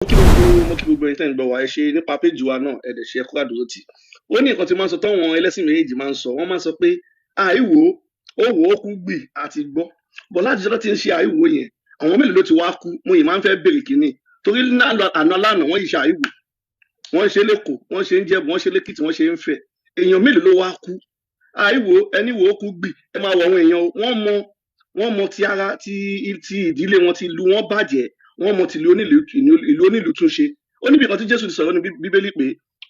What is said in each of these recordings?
mo kí gbogbo ẹ̀yin tẹ́ ń gbọ́ wa ẹ ṣe nípa péjì wa náà ẹ dẹ̀ ṣe ẹkú àdúró tì ó ní nǹkan tí máa ń sọ táwọn ẹlẹ́sìn méjèèjì máa ń sọ wọ́n máa ń sọ pé àìwò ó wò ó kú gbì àti gbọ́ bọ̀ láti ṣe tó ti ń ṣe àìwò yẹn àwọn mélòó ló ti wá kú mo yìí máa ń fẹ́ béèrè kínní torí àná lánàá wọ́n yìí ṣe àìwò wọ́n ṣe lẹ́kọ̀ọ́ wọ́n ṣe ń jẹ̀bù wọ́n ṣe lẹ́kìtì wọ́n ṣe ń fẹ́ èèyàn mélòó ló wá kú àìwò ẹni wò ó kú gbì ẹ máa wọ àwọn èèyàn wọ́n mọ ti ara ti ìdílé wọn ti lu wọn bàjẹ́ wọ́n mọ ti ìlú onílù tún ṣe ó níbi kan tí Jésù ti sọ̀rọ̀ ní Bíbélì pé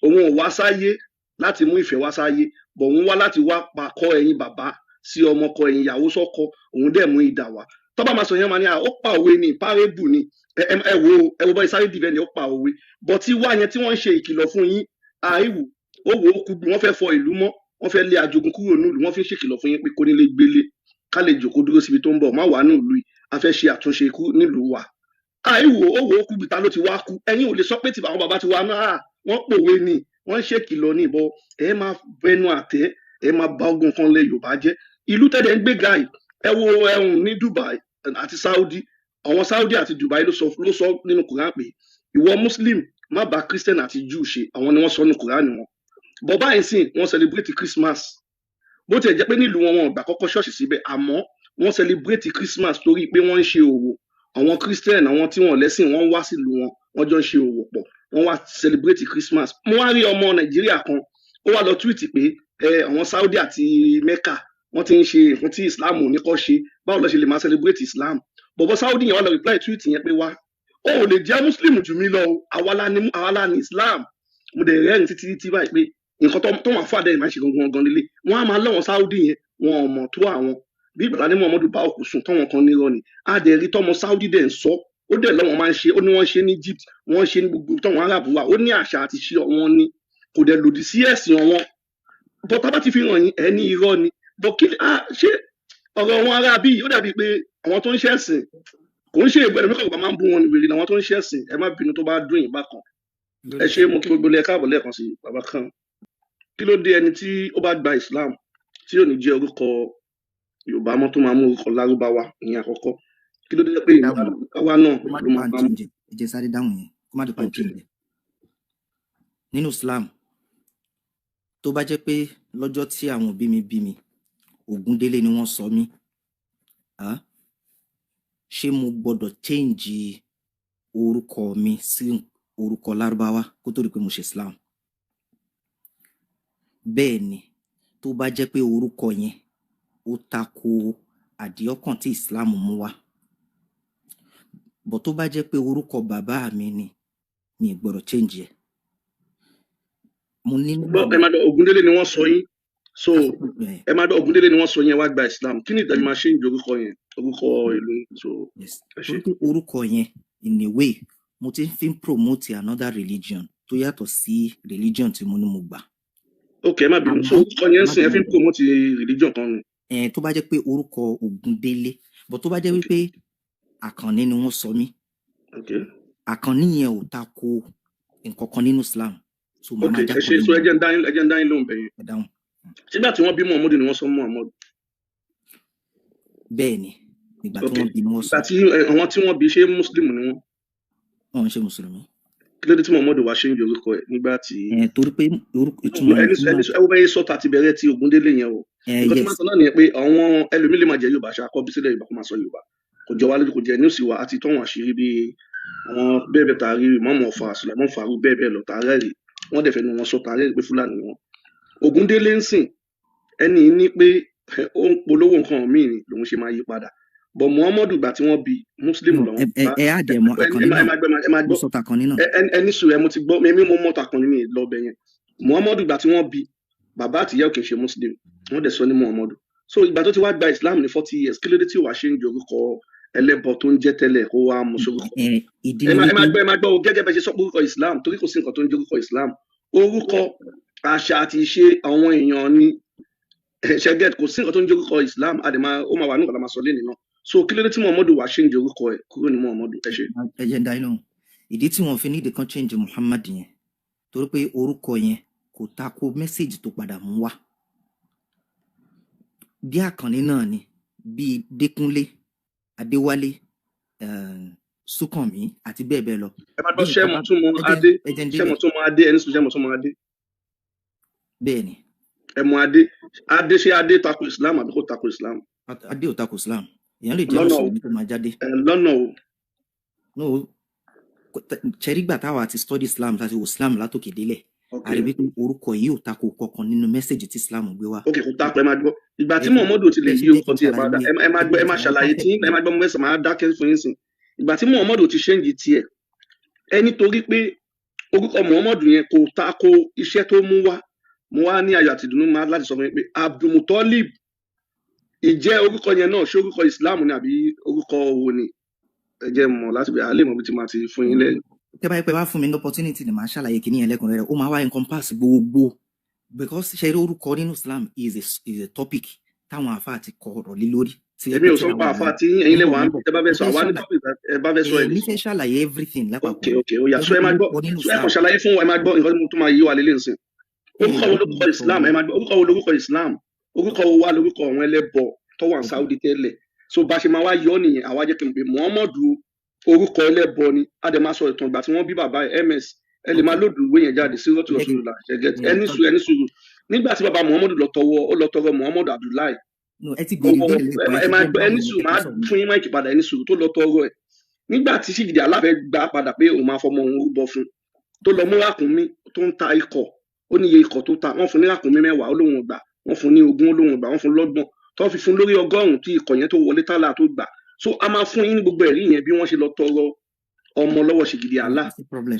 òun ò wá sáyé láti mú ìfẹ́ wá sáyé bọ̀ òun wá láti wá kọ ẹ̀yin bàbá sí ọmọ kọ ẹ̀yin ìyàwó sọ́kọ òun dẹ̀ mú idà wá tó bá máa sọ yẹn máa ní ó pa òwe ní párébù ni ẹ wo bọ́ ìsáré dìbẹ́ ni ó pa òwe bọ̀ tí wá yẹn tí wọ́n ń ṣe ìkìlọ̀ fún yín àìwù ó wò ó kú bí wọ́n fẹ́ fọ ìlú mọ́ wọ́n fẹ́ lé ajogun kúrò nílùú wọ́n fi ń ṣèkìlọ̀ fún yín pé kó nílé gbélé ká lè jòkó dúró síbi tó ń bọ̀ má wàá nílùú yìí a fẹ́ ṣe àtúnṣe nílùú wa àìwò ó wò ó kú bìtá ló ti wá kú ẹ̀yin ò lè sọ pé tí àwọn bàbá ti wá náà wọ́n pòwe ni wọ́n ń ṣèkìlọ̀ ní ìbọn ẹ máa bẹnu àtẹ́ ẹ máa bá ogun kan lẹ Yorùbá jẹ́ ìlú tẹ́lẹ̀ ń gbé gáì ẹ wo ẹ̀hún ní Dubai àti Saudi àwọn Saudi àti Dubai ló sọ nínú Quran pé ìwọ Muslim má bá Christian àti Jew ṣe àwọn ni wọ́n sọ nínú Quran wọn bọ̀ báyìí sìn wọ́n celebrate Christmas bó tiẹ̀ jẹ́ pé nílùú wọn ò gbà kọ́kọ́ ṣọ́ọ̀ṣì síbẹ̀ àmọ́ wọ́n celebrate Christmas torí pé wọ́n ń ṣe òwò àwọn Christian àwọn tí wọ́n lẹ́sìn wọ́n wá sílùú wọn wọ́n jọ ń ṣe òwò pọ̀ wọ́n wá celebrate Christmas mo wá rí ọmọ Nàìjíríà kan ó wá lọ tweet pé àwọn Saudi àti Mecca wọ́n ti ń ṣe nǹkan tí Islam ò ní kọ́ ṣe báwo lọ ṣe lè máa celebrate Islam bọ̀bọ̀ Saudi yẹn wá lọ reply tweet yẹn pé wá ó ò lè jẹ́ Muslim jù mí lọ àwa la ní Islam mo dẹ̀ rẹ́rìn títí báyìí pé nǹkan tó wà fún àdéhùn máa ń ṣe gangan lílé wọ́n á máa lọ́wọ́ Saudi yẹn wọn ò mọ̀ tó àwọn bí ìgbàlá ní Muhammadu bá òkú sùn tọ́wọn kan nírọ́ ni a dẹ̀ rí tọ́mọ Saudi dẹ̀ ń sọ ó dẹ̀ lọ́wọ́ máa ń ṣe ó ní wọ́n ṣe ní Egypt wọ́n ṣe ní gbogbo tọ́wọn Arab wà ó ní àṣà àti ṣe wọn ni kò dẹ̀ lòdì sí ẹ̀sìn wọn bọ́ tá bá ti fi hàn yín ẹ̀ ní irọ́ ni bọ́ kí ṣé ọ̀rọ̀ wọn ará bíi ó dàbí pé àwọn tó ń ṣẹ̀sìn kò ń ṣe ìgbẹ́ni mẹ́kọ̀ọ́ máa ń bú wọn nìwèrè làwọn tó ń ṣẹ̀sìn ẹ má bínú tó bá dún yín bákan ẹ ṣe mo kí gbogbo ilé káàbọ̀ lẹ́ẹ̀kan sí bàbá kan kí ló dé ẹni tí ó bá gba Islam tí ò ní jẹ́ orúkọ Yorùbá mọ́ tó máa mú orúkọ Lárúbáwá ìyẹn àkọ́kọ́ kí ló dé pé Lárúbáwá náà ló máa bá mú. ẹ jẹ́ sáré dáhùn yẹn kó má dùn pàǹtí nínú Islam tó bá jẹ́ pé lọ́jọ́ tí àwọn òbí mi bí mi Ògúndélé ni wọ́n sọ mí ṣé mo gbọ́dọ̀ change orúkọ mi sí orúkọ Lárúbáwá kó tó rí pé mo ṣe Islam? Bẹ́ẹ̀ ni tó bá jẹ́ pé orúkọ yẹn ó tako àdìọ́kàn tí Islam mú wá bọ̀ tó bá jẹ́ pé orúkọ bàbá mi ni mi gbọ́dọ̀ change ẹ̀. Mo ní ẹ máa dọ̀ Ògúndélé ni wọ́n sọ yín so ẹ máa dọ̀ Ògúndélé ni wọ́n sọ yín wá gba Islam kí ni ìdájọ́ máa ṣe ń jẹ orúkọ yẹn orúkọ ìlú so ẹ ṣe. Orúkọ yẹn in a way mo ti fi promote another religion tó yàtọ̀ sí religion tí mo ní mo gbà. Ok, ẹ má bínú so orúkọ yẹn ń sìn ẹ fi ń promote religion kan ni. Tó bá jẹ́ pé orúkọ Ògúndélé but tó bá jẹ́ wípé Àkànní ni wọ́n sọ mí Àkànní yẹn ò tako nǹkan kan nínú Islam. So ok ẹ ṣe so ẹ jẹ́ ń dá yín lóhùn bẹ̀yẹn sígbà tí wọ́n bí Muhammadu ni wọ́n sọ Muhammadu. Bẹ́ẹ̀ ni nígbà tí wọ́n bí wọ́n sọ. àwọn tí wọ́n bí ṣé Muslim ni wọ́n. Wọ́n ń ṣe Mùsùlùmí. Kí ló dé tí Muhammadu wá ṣe ń jẹ orúkọ ẹ̀ nígbà tí. Torí pé ìtumọ̀ ẹni ẹ wo bẹ́ẹ̀ sọ́ta ti bẹ̀rẹ̀ ti Ògúndélé yẹn o. nǹkan tí wọ́n sọ náà nìyẹn pé àwọn ẹlòmíì lè máa jẹ Yorùbá ṣe akọ́bí sílẹ̀ Yorùbá kó máa sọ Yorùbá kò jọ wá lójú kò jẹ ní òsì wa àti tọ́wọ̀n àṣírí bíi àwọn bẹ́ẹ̀ bẹ́ẹ̀ tààrí Mọ́mọ́ Ọ̀fà Sùlẹ̀mọ́ Fàrú bẹ́ẹ̀ bẹ́ẹ̀ lọ tààrẹ́ rè wọ́n dẹ̀ fẹ́ nu wọn sọ tààrẹ́ pé Fúlàní wọn. Ògúndélé ń sìn ẹni ní pé ó ń polówó nǹkan míì ni lòun ṣe máa yí padà bọ̀ Muhammadu gbà tí wọ́n bí Muslim lọ́wọ́. ẹ á dẹ̀ mọ Àkànní náà mo sọ Àkànní náà. ẹni sùn ẹ mo ti gbọ́ mímí mo mọ̀ Àkànní mi lọ bẹ̀ yẹn Muhammadu gbà tí wọ́n bí bàbá àtìyá ò kì í ṣe Muslim wọ́n dẹ̀ sọ ní Muhammadu so ìgbà tó ti wá gba Islam ní 40 years kí ló dé tí ò wá ṣe ń jẹ orúkọ ẹlẹ́bọ tó ń jẹ́ tẹ́lẹ̀ kó wá mú sórúkọ. ẹ máa gbọ́ gẹ́gẹ́ bẹ́ẹ̀ ṣe sọ orúkọ Islam torí kò sí nǹkan tó ń jẹ́ orúkọ Islam orúkọ àṣà àti ìṣe àwọn èèyàn ni ṣẹ́gẹ́t kò sí nǹkan tó ń jẹ́ orúkọ Islam àdèmà ó máa wà nígbà tá a máa sọ lẹ́nìí náà so kí ló dé tí Muhammadu wá change orúkọ ẹ̀ kúrò ní Muhammadu ẹ ṣe. ẹ jẹ́ ń dá inú ìdí tí wọ́n fi ní ìdí kan change Muhammad yẹn torí pé orúkọ yẹn kò tako mẹ́sẹ̀gì tó padà mú wá bí Àkànní náà ni bí Dékúnlé Adéwálé Súnkànmí àti bẹ́ẹ̀ bẹ́ẹ̀ lọ. ẹ máa gbọ́ Bí ṣẹ́mọ̀ nǹkan bá tún mọ ẹ adé jẹ́ ń ṣẹ́mọ̀ délẹ̀. tún mọ adé ẹni sùn ṣẹ́mọ̀ tún mọ adé Bẹ́ẹ̀ ni, ẹ mọ adé adé ṣé adé tako Islam àbí kò tako Islam Adé ò tako Islam. Èèyàn lè jẹ́ lọ́nà o Mùsùlùmí tó máa jáde. lọ́nà o No, ṣẹ̀rígbà táwa ti study Islam láti wo Islam látòkè délẹ̀. ok A rí wípé orúkọ yìí ò tako kankan nínú mẹ́sẹ̀gì tí Islam gbé wá. ok kò tako ẹ máa gbọ́ ìgbà tí Ẹ Muhammadu ti lè ẹ yí jẹ́ orúkọ kí n tiẹ̀ padà ṣàlàyé ẹ máa gbọ́ ẹ máa ṣàlàyé tí ẹ máa gbọ́ mo fẹ́ máa dákẹ́ fún yín sìn ìgbà tí Muhammadu ti ṣéǹjì tiẹ̀ ẹ nítorí pé orúkọ Muhammadu yẹn kò tako iṣẹ́ tó mú wá mo wá ní ayọ̀ àti ìdùnnú máa láti sọ fún yín pé Abdulmutalib ìjẹ́ orúkọ yẹn náà ṣé orúkọ Islam ni àbí orúkọ wo ni ẹ jẹ́ mọ̀ láti bẹ̀rẹ̀ alẹ́ mọ̀ bí ti máa ti fún yín lẹ́yìn. Tẹ́ bá yẹ pé wá fún mi ní opportunity ni màá ṣàlàyé kìíní yẹn lẹ́kùnrẹ́rẹ́, ó máa wá encompass gbogbo because ṣe rí orúkọ nínú Islam is a topic táwọn àfáà ti kọ ọ̀rọ̀ lé lórí. èmi ò sọ pé àfa tí ẹ̀yin lè wà ń tẹ́ bá fẹ́ sọ àwa ní topic ẹ bá fẹ́ sọ ẹ lè Èmi sọ. fẹ́ ṣàlàyé everything ok lápapọ̀. ok ó yá sọ ẹ máa gbọ́ Orúkọ nínú sọ ẹ kàn Islam. ṣàlàyé fún wa ẹ máa gbọ́ nǹkan tó máa yí wa lélẹ̀ nsìn orúkọ wo lórúkọ Islam ẹ máa gbọ́ orúkọ wo lórúkọ Islam orúkọ wo wà lórúkọ àwọn ẹlẹ́bọ tó wà ní Saudi tẹ́lẹ̀ so bá ṣe máa wá yọ nìyẹn àwa jẹ́ kí n pè Muhammadu orúkọ ẹlẹ́bọ ni a dẹ̀ máa sọ ìtàn ìgbà tí wọ́n bí bàbá ẹ̀ ms ẹ lè máa lòdù ìwé yẹn jáde sí rọ́tò Rasulullah ṣẹ̀gẹ̀ ẹni sùúrù nígbà tí bàbá Muhammadu lọ tọrọ Muhammadu Abdullahi No, ẹ ti béèrè béèrè lẹ́kọ̀ọ́ ẹ máa gbọ́ ẹni sùúrù máa fún yín máìkì padà ẹni sùúrù tó lọ tọrọ ẹ̀ nígbà tí Ṣìgìdì aláfẹ́ gbà padà pé òun máa fọmọ òun rúbọ fún tó lọ mú ràkúnmí tó ń ta ikọ̀ ó ní iye ikọ̀ tó ta wọ́n fún ní ràkúnmí 10 ó lóun gbà wọ́n fún ní 20 ó lóun gbà wọ́n fún lọ́gbọ̀n tó fi fún lórí 100 tí ikọ̀ yẹn tó wọlé tálà tó gbà so a máa fún yín ní gbogbo ẹ̀rí yẹn bí wọ́n ṣe lọ tọrọ ọmọ lọ́wọ́ Ṣìgìdì alá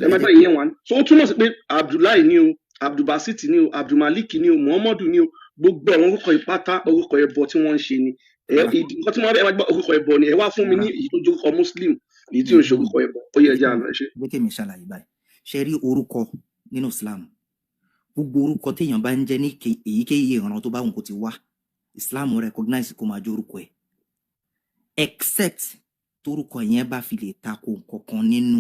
ẹ máa gbà ìyẹn wà ní so ó túmọ̀ sí pé Abdullahi ni o Abdulbasit ni o Abdulmalik ni o Muhammadu ni o gbogbo àwọn orúkọ ìpátá orúkọ ẹbọ tí wọ́n ń ṣe ni nǹkan tí wọ́n bẹ ẹ máa gbọ́ orúkọ ẹbọ ni ẹ wá fún mi ní èyí tó jẹ́ orúkọ Muslim èyí tí ò ń ṣe orúkọ ẹbọ ó yẹ ẹjẹ àná ẹ ṣe. Gbẹ́kẹ̀ mi ṣàlàyé báyìí ṣe rí orúkọ nínú Islam gbogbo orúkọ téèyàn bá ń jẹ́ ní èyíkéyìí ìran tó bá wù kó ti wá Islam recognize kó máa jẹ́ orúkọ ẹ̀ except torúkọ yẹn bá fi lè tako kankan nínú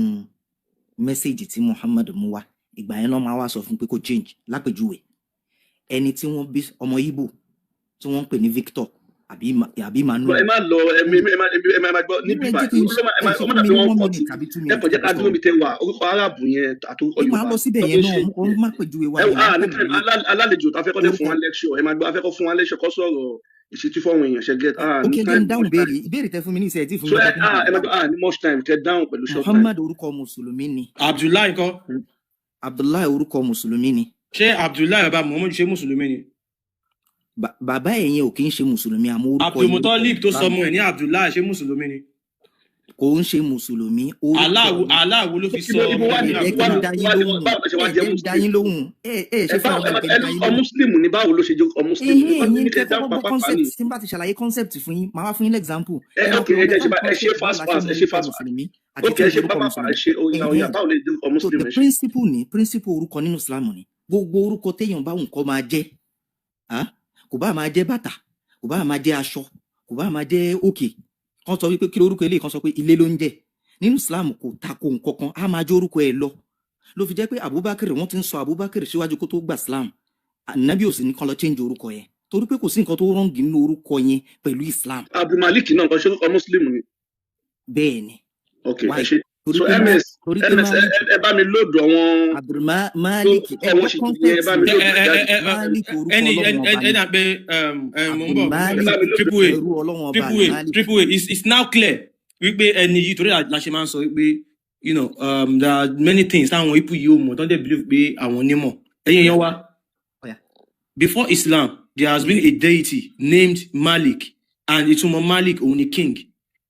mẹ́sẹ̀gì tí Muhammad mú wá ìgbà yẹn lọ́ máa wá sọ fún pé kó change lápèjúwe ẹni tí wọ́n bí ọmọ Ìgbò tí wọ́n ń pè ní Victor àbí Manuel. ẹ má lọ ẹ má gbọ́ níbi báyìí ọmọ náà fi wọ́n kọ́ ti ẹ kò jẹ́ ká dúró mi tẹ wà orúkọ arábù yẹn àtòkọ Yorùbá. Máa lọ síbẹ̀ yẹn náà ó má pèjúwe wa. alálejò tá a fẹ́ kọ́ lè fún wa lecture ẹ má gbọ́ afẹ́kọ́ fún wa lecture kọ́ sọ̀rọ̀ ìṣètì fún àwọn èèyàn ṣe get ok jẹ́ ń dáhùn ìbéèrè tẹ fún mi ní ìṣẹ́ tí fún mi. ẹ má gbọ́ ní much time kẹ dáhùn pẹ̀lú short time. Muhammad orúkọ mùsùlùmí ni. Abdullahi kọ́. Abdullahi orúkọ mùsùlùmí ni. Ṣé Abdullahi bàbá Muhammad ṣe mùsùlùmí ni? Bàbá ẹ̀ yẹn ò kí ń ṣe mùsùlùmí àmọ́ orúkọ yìí. Abdulmutalib tó sọmọ ẹ̀ ní Abdullahi ṣe mùsùlùmí ni? Kò ń ṣe mùsùlùmí. Aláwo ló fi sọ ọmọ ẹ̀ ní Abdullahi lóhùn. Ṣe fún ọmọ ẹ̀ ọmọ Muslim ní báwo ló ṣe jẹ́ ọmọ Muslim? Ẹ̀yin kẹ́kọ̀ọ́ gbọ́ concept tí n bá ti ṣàlàyé concept fún yín màá wá fún yín example. Ok ẹ ṣe fast ẹ ṣe fast ok ẹ ṣe pápá ẹ ṣe oya báwo lè jẹ́ ọmọ Muslim ẹ ṣe. principle orúkọ nínú Islam ni gbogbo orúkọ téèyàn bá nǹkan máa jẹ́ kò bá máa jẹ́ bàtà kò bá máa jẹ́ aṣọ kò bá máa jẹ́ òkè kan sọ wípé kí lórúkọ eléyìí kan sọ pé ilé ló ń jẹ́ nínú Islam kò tako nǹkan kan á máa jẹ́ orúkọ ẹ̀ lọ ló fi jẹ́ pé Abubakar wọ́n ti ń sọ Abubakar síwájú kó tó gba Islam Ànábì ò sì ní kan lọ change orúkọ yẹn torí pé kò sí nǹkan tó rọ́ǹgì nínú orúkọ yẹn pẹ̀lú Islam. Abdulmalik náà kan ṣe orúkọ Muslim ni. bẹ́ẹ̀ ni. ok ẹ ṣe so ms ẹ bá mi lóòdù àwọn Abdulmalik ẹ bá mi lóòdù ẹni àgbẹ̀ mo ń bọ̀ triple A it's now clear wípé ẹni yìí torí la ṣe máa ń sọ wípé there are many things táwọn ipò yìí ò mọ̀ tó ń dẹ̀ believe pé àwọn onímọ̀ ẹ̀yin yẹn wá before Islam there has been a deity named Malik and ìtumọ̀ Malik òun ni king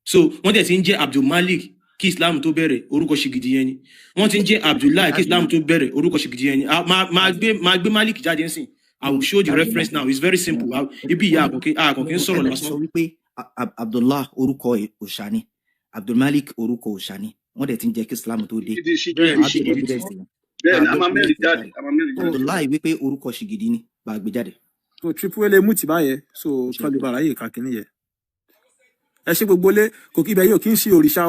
so wọ́n dẹ̀ ti ń jẹ́ Abdulmalik kí Islam tó bẹ̀rẹ̀ orúkọ Ṣìgìdì yẹn ni wọ́n ti ń jẹ́ Abdullahi kí Islam tó bẹ̀rẹ̀ orúkọ Ṣìgìdì yẹn ni máa gbé Malik jáde ń sìn I will show the reference now it's very simple ibi ìyá àkọ́kí ń sọ̀rọ̀ lásán. sọ wípé Abdullah orúkọ òòṣà ni Abdulmalik orúkọ òòṣà ni wọ́n dẹ̀ ti ń jẹ́ kí Islam tó dé. Abdullahi wípé orúkọ Ṣìgìdì ni bá a gbé jáde. so triple A lè mú tìbá yẹ so kálíbàrà yìí kàkínní yẹ ẹ ṣe gbogbo lé kò kí ibẹ̀ yóò kí n ṣe òrìṣà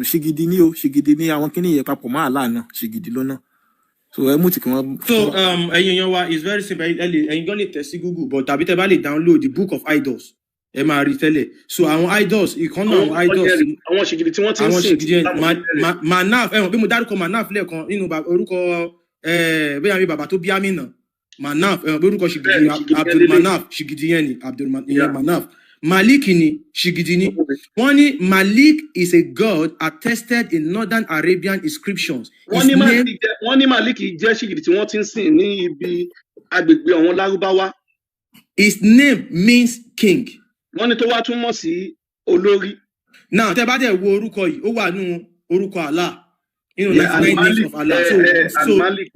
Ṣìgìdì ní o Ṣìgìdì ní àwọn kíní yẹ papọ̀ máa láàánú Ṣìgìdì lónà so ẹ mú tì kí wọ́n. so ẹ̀yin yan wa is very simple ẹ̀yin gan lè tẹ̀ sí Google but tàbí tẹ́ bá lè download the Book of Idols ẹ máa rí tẹ́lẹ̀ so àwọn idols ìkànnà àwọn idols àwọn ṣìgìdì tí wọ́n ti ń àwọn sìn ṣìgìdì manaf ẹ̀wọ̀n bí mo dárúkọ manaf lẹ́ẹ̀kan nínú orúkọ bẹ́ẹ̀ àmì bàbá tó bí Amina manaf ẹ̀wọ̀n bí orúkọ ṣìgìdì Abdul Manaf ṣìgìdì yẹn ni Abdul Manaf Malik ni ṣìgìdì ni wọ́n ní Malik is a god attested in northern Arabian inscriptions. wọ́n ní Malik jẹ́ ṣìgìdì tí wọ́n ti ń sìn ní ibi agbègbè àwọn Lárúbáwá. His name means king. wọ́n ní tó wá túmọ̀ sí olórí. Now tẹ́ bá dẹ̀ wo orúkọ yìí ó wà nínú orúkọ Allah. You know, 99 names of Allah. So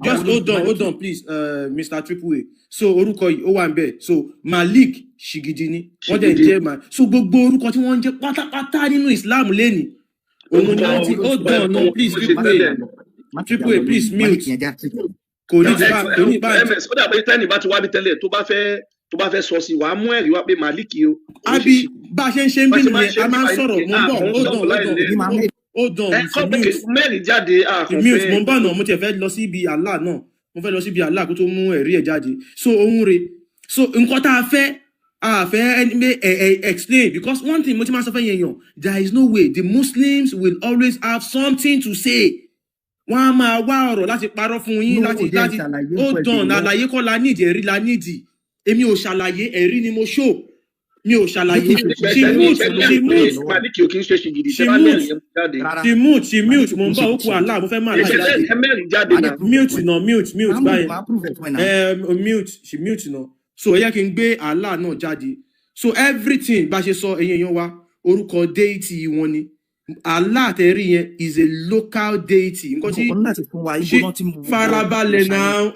just hold on, please, Mr. Triple A. So orúkọ yìí ó wà ńbẹ̀. So Malik ṣìgìdì ni. Wọ́n dẹ̀ jẹ́ ma. So gbogbo orúkọ tí wọ́n ń jẹ́ pátápátá nínú Islam lẹ́ni. Òun ni àti hold on, no, please, Triple A, please mute. Kò ní bá. MS ó dàbí tẹ́nì bá ti wá bí tẹ́lẹ̀ tó bá fẹ́ sọ sí wàá mú ẹ̀rí wá pé Malik o. Àbí bá a ṣe ń ṣe ń bí nìyẹn a máa ń sọ̀rọ̀ mọ́ hold on mẹ́rin jáde mute mo ń bá náà mo tiẹ̀ fẹ́ lọ sí ibi Allah náà mo fẹ́ lọ sí ibi Allah kó tó mú ẹ̀rí ẹ̀ jáde so ohun rẹ̀ so nǹkan tá a fẹ́ explain because one thing mo ti máa sọ fẹ́ yẹn yàn there is no way the Muslims will always have something to say wọ́n á máa wá ọ̀rọ̀ láti parọ́ fún yín láti hold on àlàyé kọ́ la nídìí ẹ̀rí la nídìí èmi ò ṣàlàyé ẹ̀rí ni mo show mi ò ṣàlàyé she mute mo ń bá òkú Allah mo fẹ́ máa láyé mute báyìí she mute náà so ẹ yẹ kí n gbé Allah náà jáde so everything bá ṣe sọ ẹ̀yin èèyàn wa orúkọ deity wọn ni Allah tẹ̀rí yẹn is a local deity nǹkan tí farabalẹ̀ náà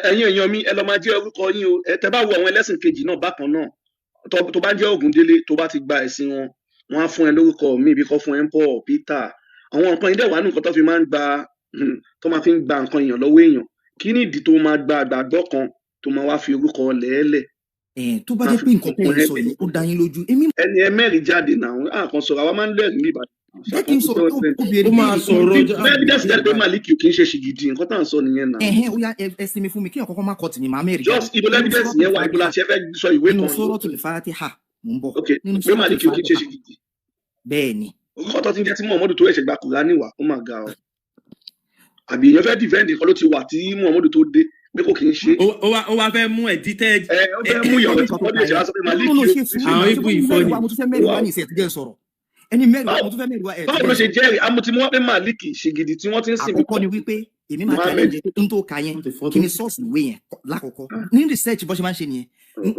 ẹ̀yin èèyàn mi ẹ lọ máa jẹ́ orúkọ yín o tẹ́ bá wo àwọn ẹlẹ́sìn kejì náà bákan náà tó bá jẹ́ Ògúndélé tó bá ti gba ẹ̀sìn wọn wọ́n á fún ẹ lórúkọ mi bí kò fún ẹ ń pọ̀ Peter àwọn nǹkan ilé ìwà nǹkan tó fi máa ń gba tó máa fi ń gba nǹkan èèyàn lọ́wọ́ èèyàn kí ni ìdí tó máa gba àgbàgbọ́ kan tó máa wá fi orúkọ lẹ́ẹ̀lẹ̀. tó bá jẹ́ pé nǹkan tó ń sọ yìí ó dá yín lójú. ẹni ẹ mẹ́rin jáde náà àkàn sọ̀rọ̀ àwa máa ń lẹ́rìí níbà. jẹ́ kí n sọ̀rọ̀ tó obìnrin máa sọ̀rọ̀ bẹ́ẹ̀ bí jáde pé Malik kì í ṣe ṣìgìdì nǹkan tá à ń sọ nìyẹn náà. ó yá ẹ sinmi fún mi kí ọ̀kọ́kọ́ má kọ́ tì mí máa mẹ́rin. just ibo evidence yẹn wà ibo la ṣe fẹ́ sọ ìwé kan. nínú Suratul Fatiha mo ń bọ̀. pé Malik kì í ṣe ṣìgìdì. bẹ́ẹ̀ ni. orúkọ tó ti ń jẹ́ tí Muhammadu tó ẹ̀ṣẹ̀ gba Kùránì wà ó máa ga ọ. àbí èèyàn fẹ́ dìfẹ́ǹdì kan ló ti wà tí Muhammadu tó dé pé kò kì í ṣe. ó wá fẹ́ mú edited. ó fẹ́ mú ìyàwó tí wọ́n lè ṣe aṣọ pé Malik àwọn ibú ìfọ́ ni. mo tún fẹ́ mẹ́rin wá ní ìṣẹ̀ tí jẹ́ sọ̀rọ̀ ẹni mẹ́rin wá mo tún fẹ́ mẹ́rin wá ẹ̀. báwo ló ṣe jẹ́rìí amúti mú wá pé Malik ṣìgìdì tí wọ́n ti ń sìn. àkọ́kọ́ ni wípé èmi máa tẹ̀lé ẹ̀jẹ̀ n tó ka yẹn kí ni source ìwé yẹn lákọ̀ọ́kọ́ ní research bó ṣe máa ń ṣe nìyẹn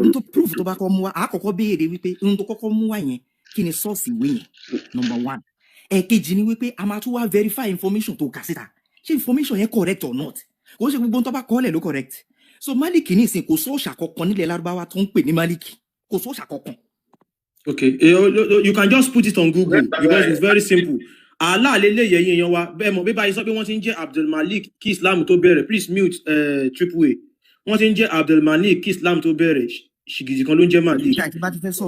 n tó proof tó bá kọ́ mú wá àkọ́kọ́ béèrè wípé n tó kọ́kọ́ mú wá yẹn kí ni source ìwé yẹn number one ẹ̀kejì ni wípé a máa tún wá verify information tó kà síta ṣé information yẹn correct or not kò ṣe gbogbo tó bá kọ́ lẹ̀ ló correct so Malik ní ìsìn kò sóòṣà kankan nílẹ̀ Lárúbáwá tó ń pè ní Malik kò sóòṣà kankan. Okay, you can just put it on Google because it's very simple. Allah lele yẹyin yan wa bẹ́ẹ̀ mọ̀ bí báyìí sọ pé wọ́n ti ń jẹ́ Abdul Malik kí Islam tó bẹ̀rẹ̀ please mute Triple A wọ́n ti ń jẹ́ Abdul Malik kí Islam tó bẹ̀rẹ̀ ṣìgìdì kan ló ń jẹ́ Malik.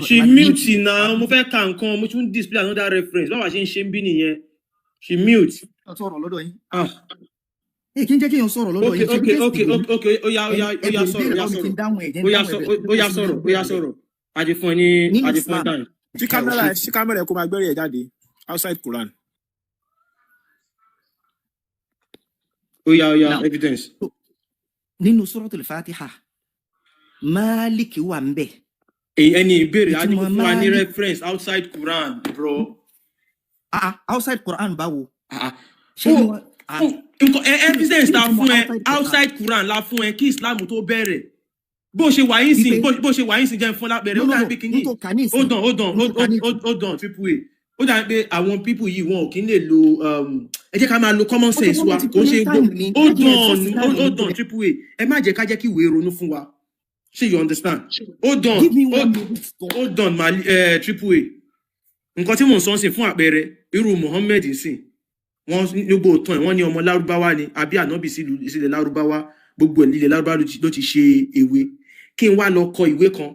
She mute na mo fẹ́ ka nǹkan mo tún display another reference báwa ṣe ń ṣe ń bí nìyẹn she mute. sọ̀rọ̀ lọ́dọ̀ yín. kí n jẹ́ kí n sọ̀rọ̀ lọ́dọ̀ yín. Okay ó yá sọ̀rọ̀ ajé fún ẹ ní ajé fún ẹ dáhùn. tí kámẹ́rà ẹ̀ kó máa gbẹ́rẹ̀ ẹ̀ jáde outside Quran. ó yá evidence. nínú Suratul Fatiha Malik wà ń bẹ̀. ẹni ìbéèrè ajé fún wa ní reference outside Quran bro. outside Quran báwo. evidence ta fún ẹ outside Quran la fún ẹ kí Islam tó bẹ̀rẹ̀. bó ṣe wà yín sìn jẹ́ fún lápẹẹrẹ ó dàbí kí ní hold on Triple A ó dàbí pé àwọn people yìí wọn ò kí ń lè lo ẹ jẹ́ ká máa lo common sense wa kò ṣe hold on Triple A ẹ má jẹ́ ká jẹ́ kí ìwé ronú fún wa ṣé you understand hold on Triple A nǹkan tí mò ń sọ sí fún àpẹẹrẹ irú Muhammad sìn wọ́n gbogbo tán wọ́n ní ọmọ Lárúbáwá ni àbí ànábì sílẹ̀ Lárúbáwá gbogbo ilẹ̀ Lárúbáwá ló ti ṣe ewé kí n wá lọ kọ ìwé kan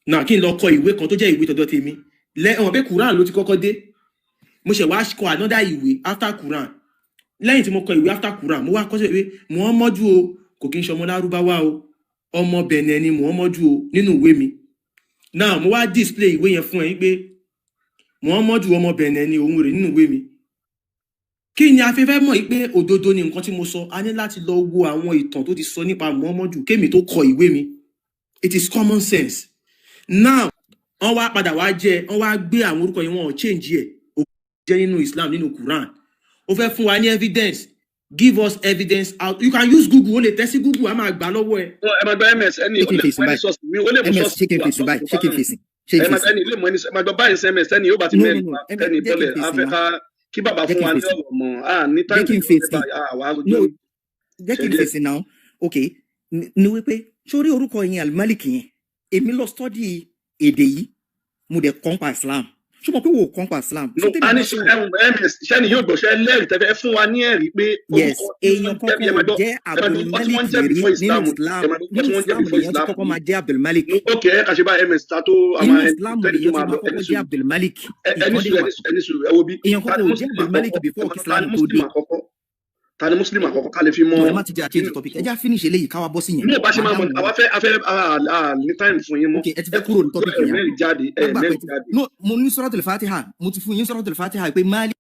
náà kí n lọ kọ ìwé kan tó jẹ́ ìwé tọ̀dọ̀ tèmi lẹ́wọ̀n pé Quran ló ti kọ́kọ́ dé mo ṣẹ̀ wá kọ another ìwé after Quran lẹ́yìn tí mo kọ ìwé after Quran mo wá kọ́ sí ìwé Muhammadu o kò kí n ṣe ọmọ Lárúbáwá o ọmọ Benin ni Muhammadu o nínú ìwé mi now mo wá display ìwé yẹn fún ẹ pé Muhammadu ọmọ Benin ni òun rè nínú ìwé mi. Kí ni a fẹ́ fẹ́ mọ̀ pé òdodo ni nǹkan tí mo sọ? A ní láti lọ wo àwọn ìtàn tó ti sọ nípa Muhammadu kémi tó kọ ìwé mi. It is common sense. Now wọ́n wá padà wá jẹ́ wọ́n wá gbé àwọn orúkọ yẹn wọ́n change ẹ̀ ó jẹ́ nínú Islam nínú Quran. Ó fẹ́ fún wa ní evidence. Give us evidence out. You can use Google. O lè tẹ́ sí Google. A máa gbà lọ́wọ́ ẹ. ẹ máa gba MS ẹni ó lè mọ ẹni sọ́ọ̀sì mi ó lè mọ sọ́ọ̀sì chicken face báyìí chicken face ẹ máa ẹni lè mọ ẹni ẹ máa gba báyìí sí MS ẹni yóò bá ti mẹ́rin ẹni bọ́lẹ̀ afẹ́ ká kí bàbá fún wa ní ọ̀rọ̀ mọ̀ ní táìmù jẹ́ kí n fèsì náà ok ni wípé sórí orúkọ yẹn Al-Malik yẹn èmi lọ study èdè yìí mo dẹ̀ kọ́ pa Islam ṣùgbọ́n pé wò kọ́ pa Islam. sẹ́ni yóò gbọ́sẹ̀ lẹ́rìí tẹ́fẹ́ fún wa ní ẹ̀rí pé yes èèyàn kọ́kọ́ jẹ́ Abdulmalik rí nínú Islam èèyàn ti kọ́kọ́ máa jẹ́ Abdulmalik. ok ẹ kà ṣe bá MS ta tó nínú Islam èèyàn ti máa kọ́kọ́ jẹ́ Abdulmalik. ẹni sùúrù ẹ wo bí èèyàn kọ́kọ́ jẹ́ Abdulmalik before kí Islam tó dé. Ta ni Muslim àkọ́kọ́ ká lè fi mọ. ẹ má ti jẹ́ àti topic ẹ já finish eléyìí káwá bọ́ sí yẹn. ní ìbá ṣe máa mọ àwa fẹ́ ní time fún yín mọ́. ok ẹ ti fẹ́ kúrò ní topic yẹn. mẹ́rin jáde no mo ní Suratul Fatiha mo ti fún yín Suratul Fatiha pé máàlì.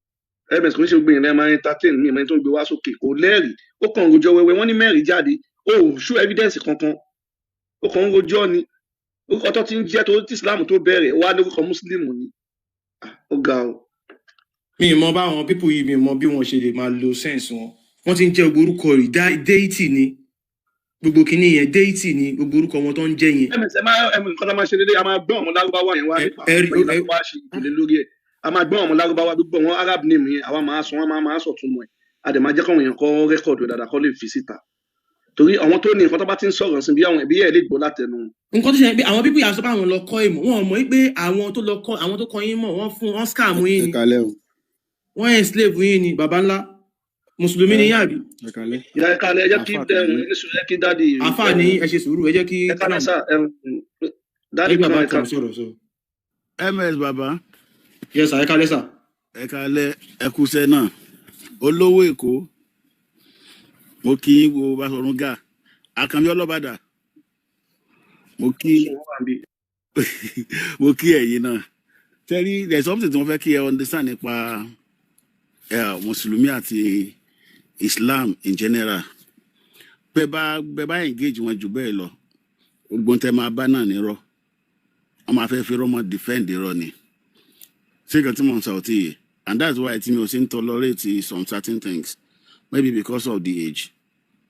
ms kò ní ṣe gbé yẹn máa entertain mi ìmọ̀ tó ń gbé wá sókè kò lẹ́rìí ó kàn ń rojọ́ wẹ́wẹ́ wọ́n ní mẹ́rin jáde ó show evidence kankan ó kàn ń rojọ́ ni orúkọ tó ti ń jẹ́ tó tí Islam tó bẹ̀rẹ̀ wá lórúkọ Muslim ni ó ga o. mi mọ báwọn people yìí mi mọ bí wọn ṣe lè máa lo sense wọn. Wọ́n ti ń jẹ́ gbogbo orúkọ rí deity ni gbogbo kìíní yẹn deity ni gbogbo orúkọ wọn tó ń jẹ́ yẹn. ẹ máa nǹkan tó máa ṣe dédé a máa gbọ́ ọmọ lárúbáwá yẹn wá nípa wá ṣe ìdílé lórí ẹ̀ a máa gbọ́ ọmọ lárúbáwá gbogbo wọn Arab name yẹn àwa máa sọ wọn máa sọ tún mọ́ ẹ̀ a dẹ̀ máa jẹ́ káwọn èèyàn kọ́ rẹ́kọ̀dù dáadáa kọ́ lè fi síta torí àwọn tó ní nǹkan tó bá ti ń sọ̀rọ̀ sí bí àwọn ẹbí ẹ̀ lè gbọ́ látẹnu. nǹkan tó ṣe pé àwọn pípọ̀ yàtọ̀ bá àwọn lọ kọ́ ìmọ̀ wọn mọ̀ pé àwọn tó kọ́ yín mọ̀ wọ́n fún wọn scam yín ni wọ́n enslave yín ni baba ńlá mùsùlùmí ni yàbí. ìyá ẹ̀ka ẹ jẹ́ kí ẹ kí dáàdi. àfà ní ẹ ṣe sùúrù ẹ jẹ́ kí. ẹ̀ka lẹ́sà dáàdi kan náà ẹ̀ka. ms baba. yes ẹ̀ka lẹ́sà. ẹ̀ka lẹ́ ẹ̀kúṣẹ́ náà olówó èkó mo kí wo Basọ̀run Gáà Àkànbí Ọlọ́bàdà mo kí ẹ̀yin náà tẹ́rí there is something tí wọ́n fẹ́ kí ẹ understand nípa mùsùlùmí àti Islam in general bẹ́ẹ̀ bá engage wọn jù bẹ́ẹ̀ lọ gbogbo tẹ́ máa bá náà nírọ́ wọ́n máa fẹ́ fi rọ́mọ defend irọ́ ni ṣé nǹkan tí mo ń sọ ọ́ tí yìí and that's why tí mi ò sí ń tolerate some certain things maybe because of the age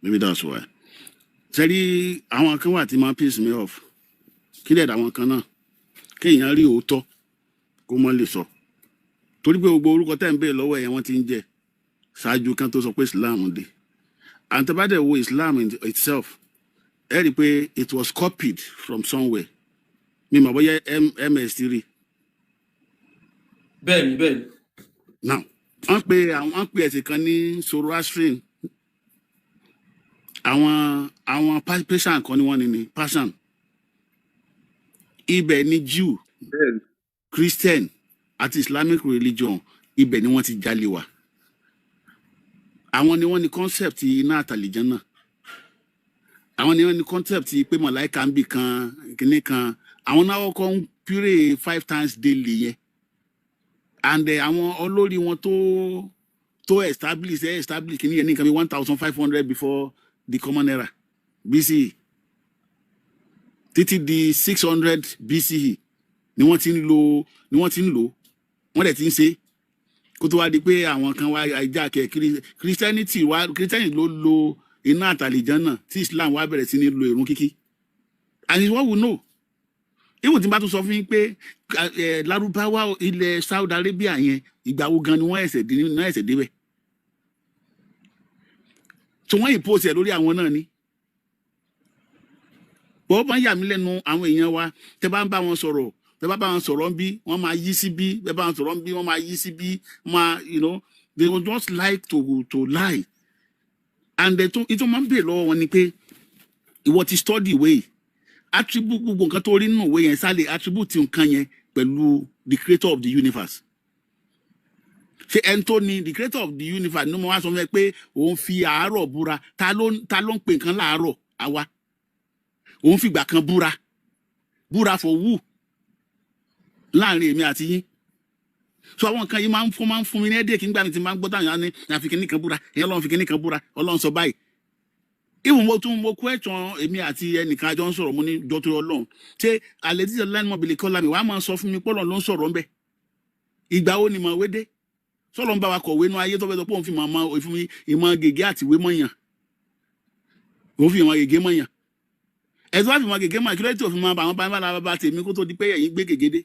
maybe that's why tẹ́rí àwọn kan wà tí máa piss me off kí lẹ́ẹ̀dá àwọn kan náà kéèyàn rí òótọ́ kó mọ́ lè sọ torí pé gbogbo orúkọ tẹ́ ń bèèrè lọ́wọ́ ẹ̀yẹn wọ́n ti ń jẹ́ ṣáájú kan tó sọ pé Islam dé and tẹ́ bá dẹ̀ wo Islam itself ẹ rí i pé it was copied from somewhere mi mọ̀ bóyá MS3. bẹ́ẹ̀ni. now wọ́n pe ẹ̀sìn kan ní Zoroastrian àwọn Persian kan ni wọ́n ní Persian ibẹ̀ ni Jew Christian àti Islamic religion ibẹ̀ ni wọ́n ti jalè wá àwọn ni wọ́n ní concept iná àtàlìjẹ́ náà àwọn ni wọ́n ní concept pé màláìka ń bì kan kìíní kan àwọn náà kọ́ ń pray 5 times daily yẹn and àwọn olórí wọn tó establish kìíní yẹn ní nǹkan bí 1500 before the common era BCE títí di 600 BCE ni wọ́n ti ń lò wọ́n dẹ̀ ti ń ṣe kó tó wá di pé àwọn kan wá àìjákẹ́ Christianity ló lo iná àtàlìjẹ́ náà tí Islam wá bẹ̀rẹ̀ sí ní lo ìrun kíkí and it's what we know ìwọ̀n tí n bá tún sọ fún yín pé Lárúbáwá ilẹ̀ Saudi Arabia yẹn ìgbà wo gan ni wọ́n ẹ̀sẹ̀ débẹ̀ tí wọ́n yìí post ẹ̀ lórí àwọn náà ni bọ́ọ̀ bá ń yà mí lẹ́nu àwọn èèyàn wa tẹ́ bá ń bá wọn sọ̀rọ̀ ń bí wọ́n máa yí sí bí bẹ́ẹ̀ bá wọn sọ̀rọ̀ ń bí wọ́n máa yí sí bí they would just like to lie and ìtọ́ máa ń bèèrè lọ́wọ́ wọn ni pé ìwọ ti study ìwé yìí attribute gbogbo nǹkan tó rí nínú ìwé yẹn sálẹ̀ attribute nǹkan yẹn pẹ̀lú the creator of the universe ṣe ẹni tó ní the creator of the universe ní mo wá sọ fún ẹ pé òun fi àárọ̀ búra ta ló ń pè nǹkan láàárọ̀ àwa òun fìgbà kan búra for who láàrin èmi àti yín. So àwọn nǹkan yìí máa ń fún mi ní ẹ̀dẹ̀ kí n gbà mí ti máa ń gbọ́ táwọn ní àfikíní kan búra ẹ̀yìn ọlọ́run fikíní kan búra ọlọ́run sọ báyìí. Even mo question èmi àti ẹnìkan àjọ ń sọ̀rọ̀ mo ní dọ́tò ọlọ́run ṣé alẹ́ tí ọlọ́run mọ̀ bìlẹ̀ kọ́lá mi wàá máa sọ fún mi pọ́lọ̀ ló ń sọ̀rọ̀ ńbẹ. Ìgbà wo ni mo wé dé? Sọ́lọ́ ń bá wa kọ̀wé nu ayé tó fẹ́ sọ pé òun fi ìmọ̀ gègé àti ìwé mọ̀yàn. Òun fi ìmọ̀ gègé mọ̀yàn. Ẹ̀sọ́ wá fi ìmọ̀ gègé mọ̀ kí ló tí òfin máa bá àwọn bá tèmi kó tó di pé ẹ̀yìn gbé gègé dé.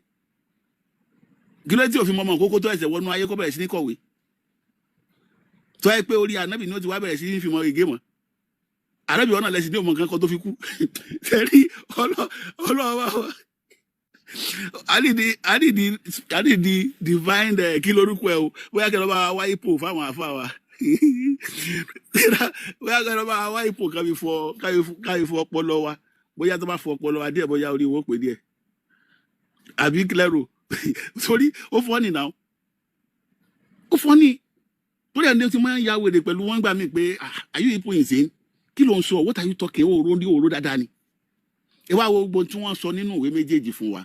Kí ló tí òfin mọ̀ kókó tó ẹsẹ̀ wọnú ayé kó bẹ̀rẹ̀ sí ní kọ̀wé. Tó ẹ pé orí ànábì ni ó ti wá bẹ̀rẹ̀ sí ní fi ìmọ̀ gègé mọ̀. Ànábì ọ̀nà lẹ́sìn ní òmò nǹkan kan tó fi kú. Sẹ́rí ọlọ́wọ́ I need the divine kí lórúkọ ẹ o bóyá kí ló bá wá ipò fáwọn àfa wa bóyá kí ló bá wá ipò kábi fọ ọpọlọ wa bóyá tó bá fọ ọpọlọ wa díẹ̀ bóyá orí wo pè díẹ̀ àbí kílẹ̀rò sórí ó fọ́nì náà ó fọ́nì torí ẹni tí máa ń ya wèrè pẹ̀lú wọn gbà mí pé are you people insane kí ló ń sọ what are you talking òró dáadáa ni ẹ wá wo gbogbo tí wọ́n sọ nínú ìwé méjèèjì fún wa.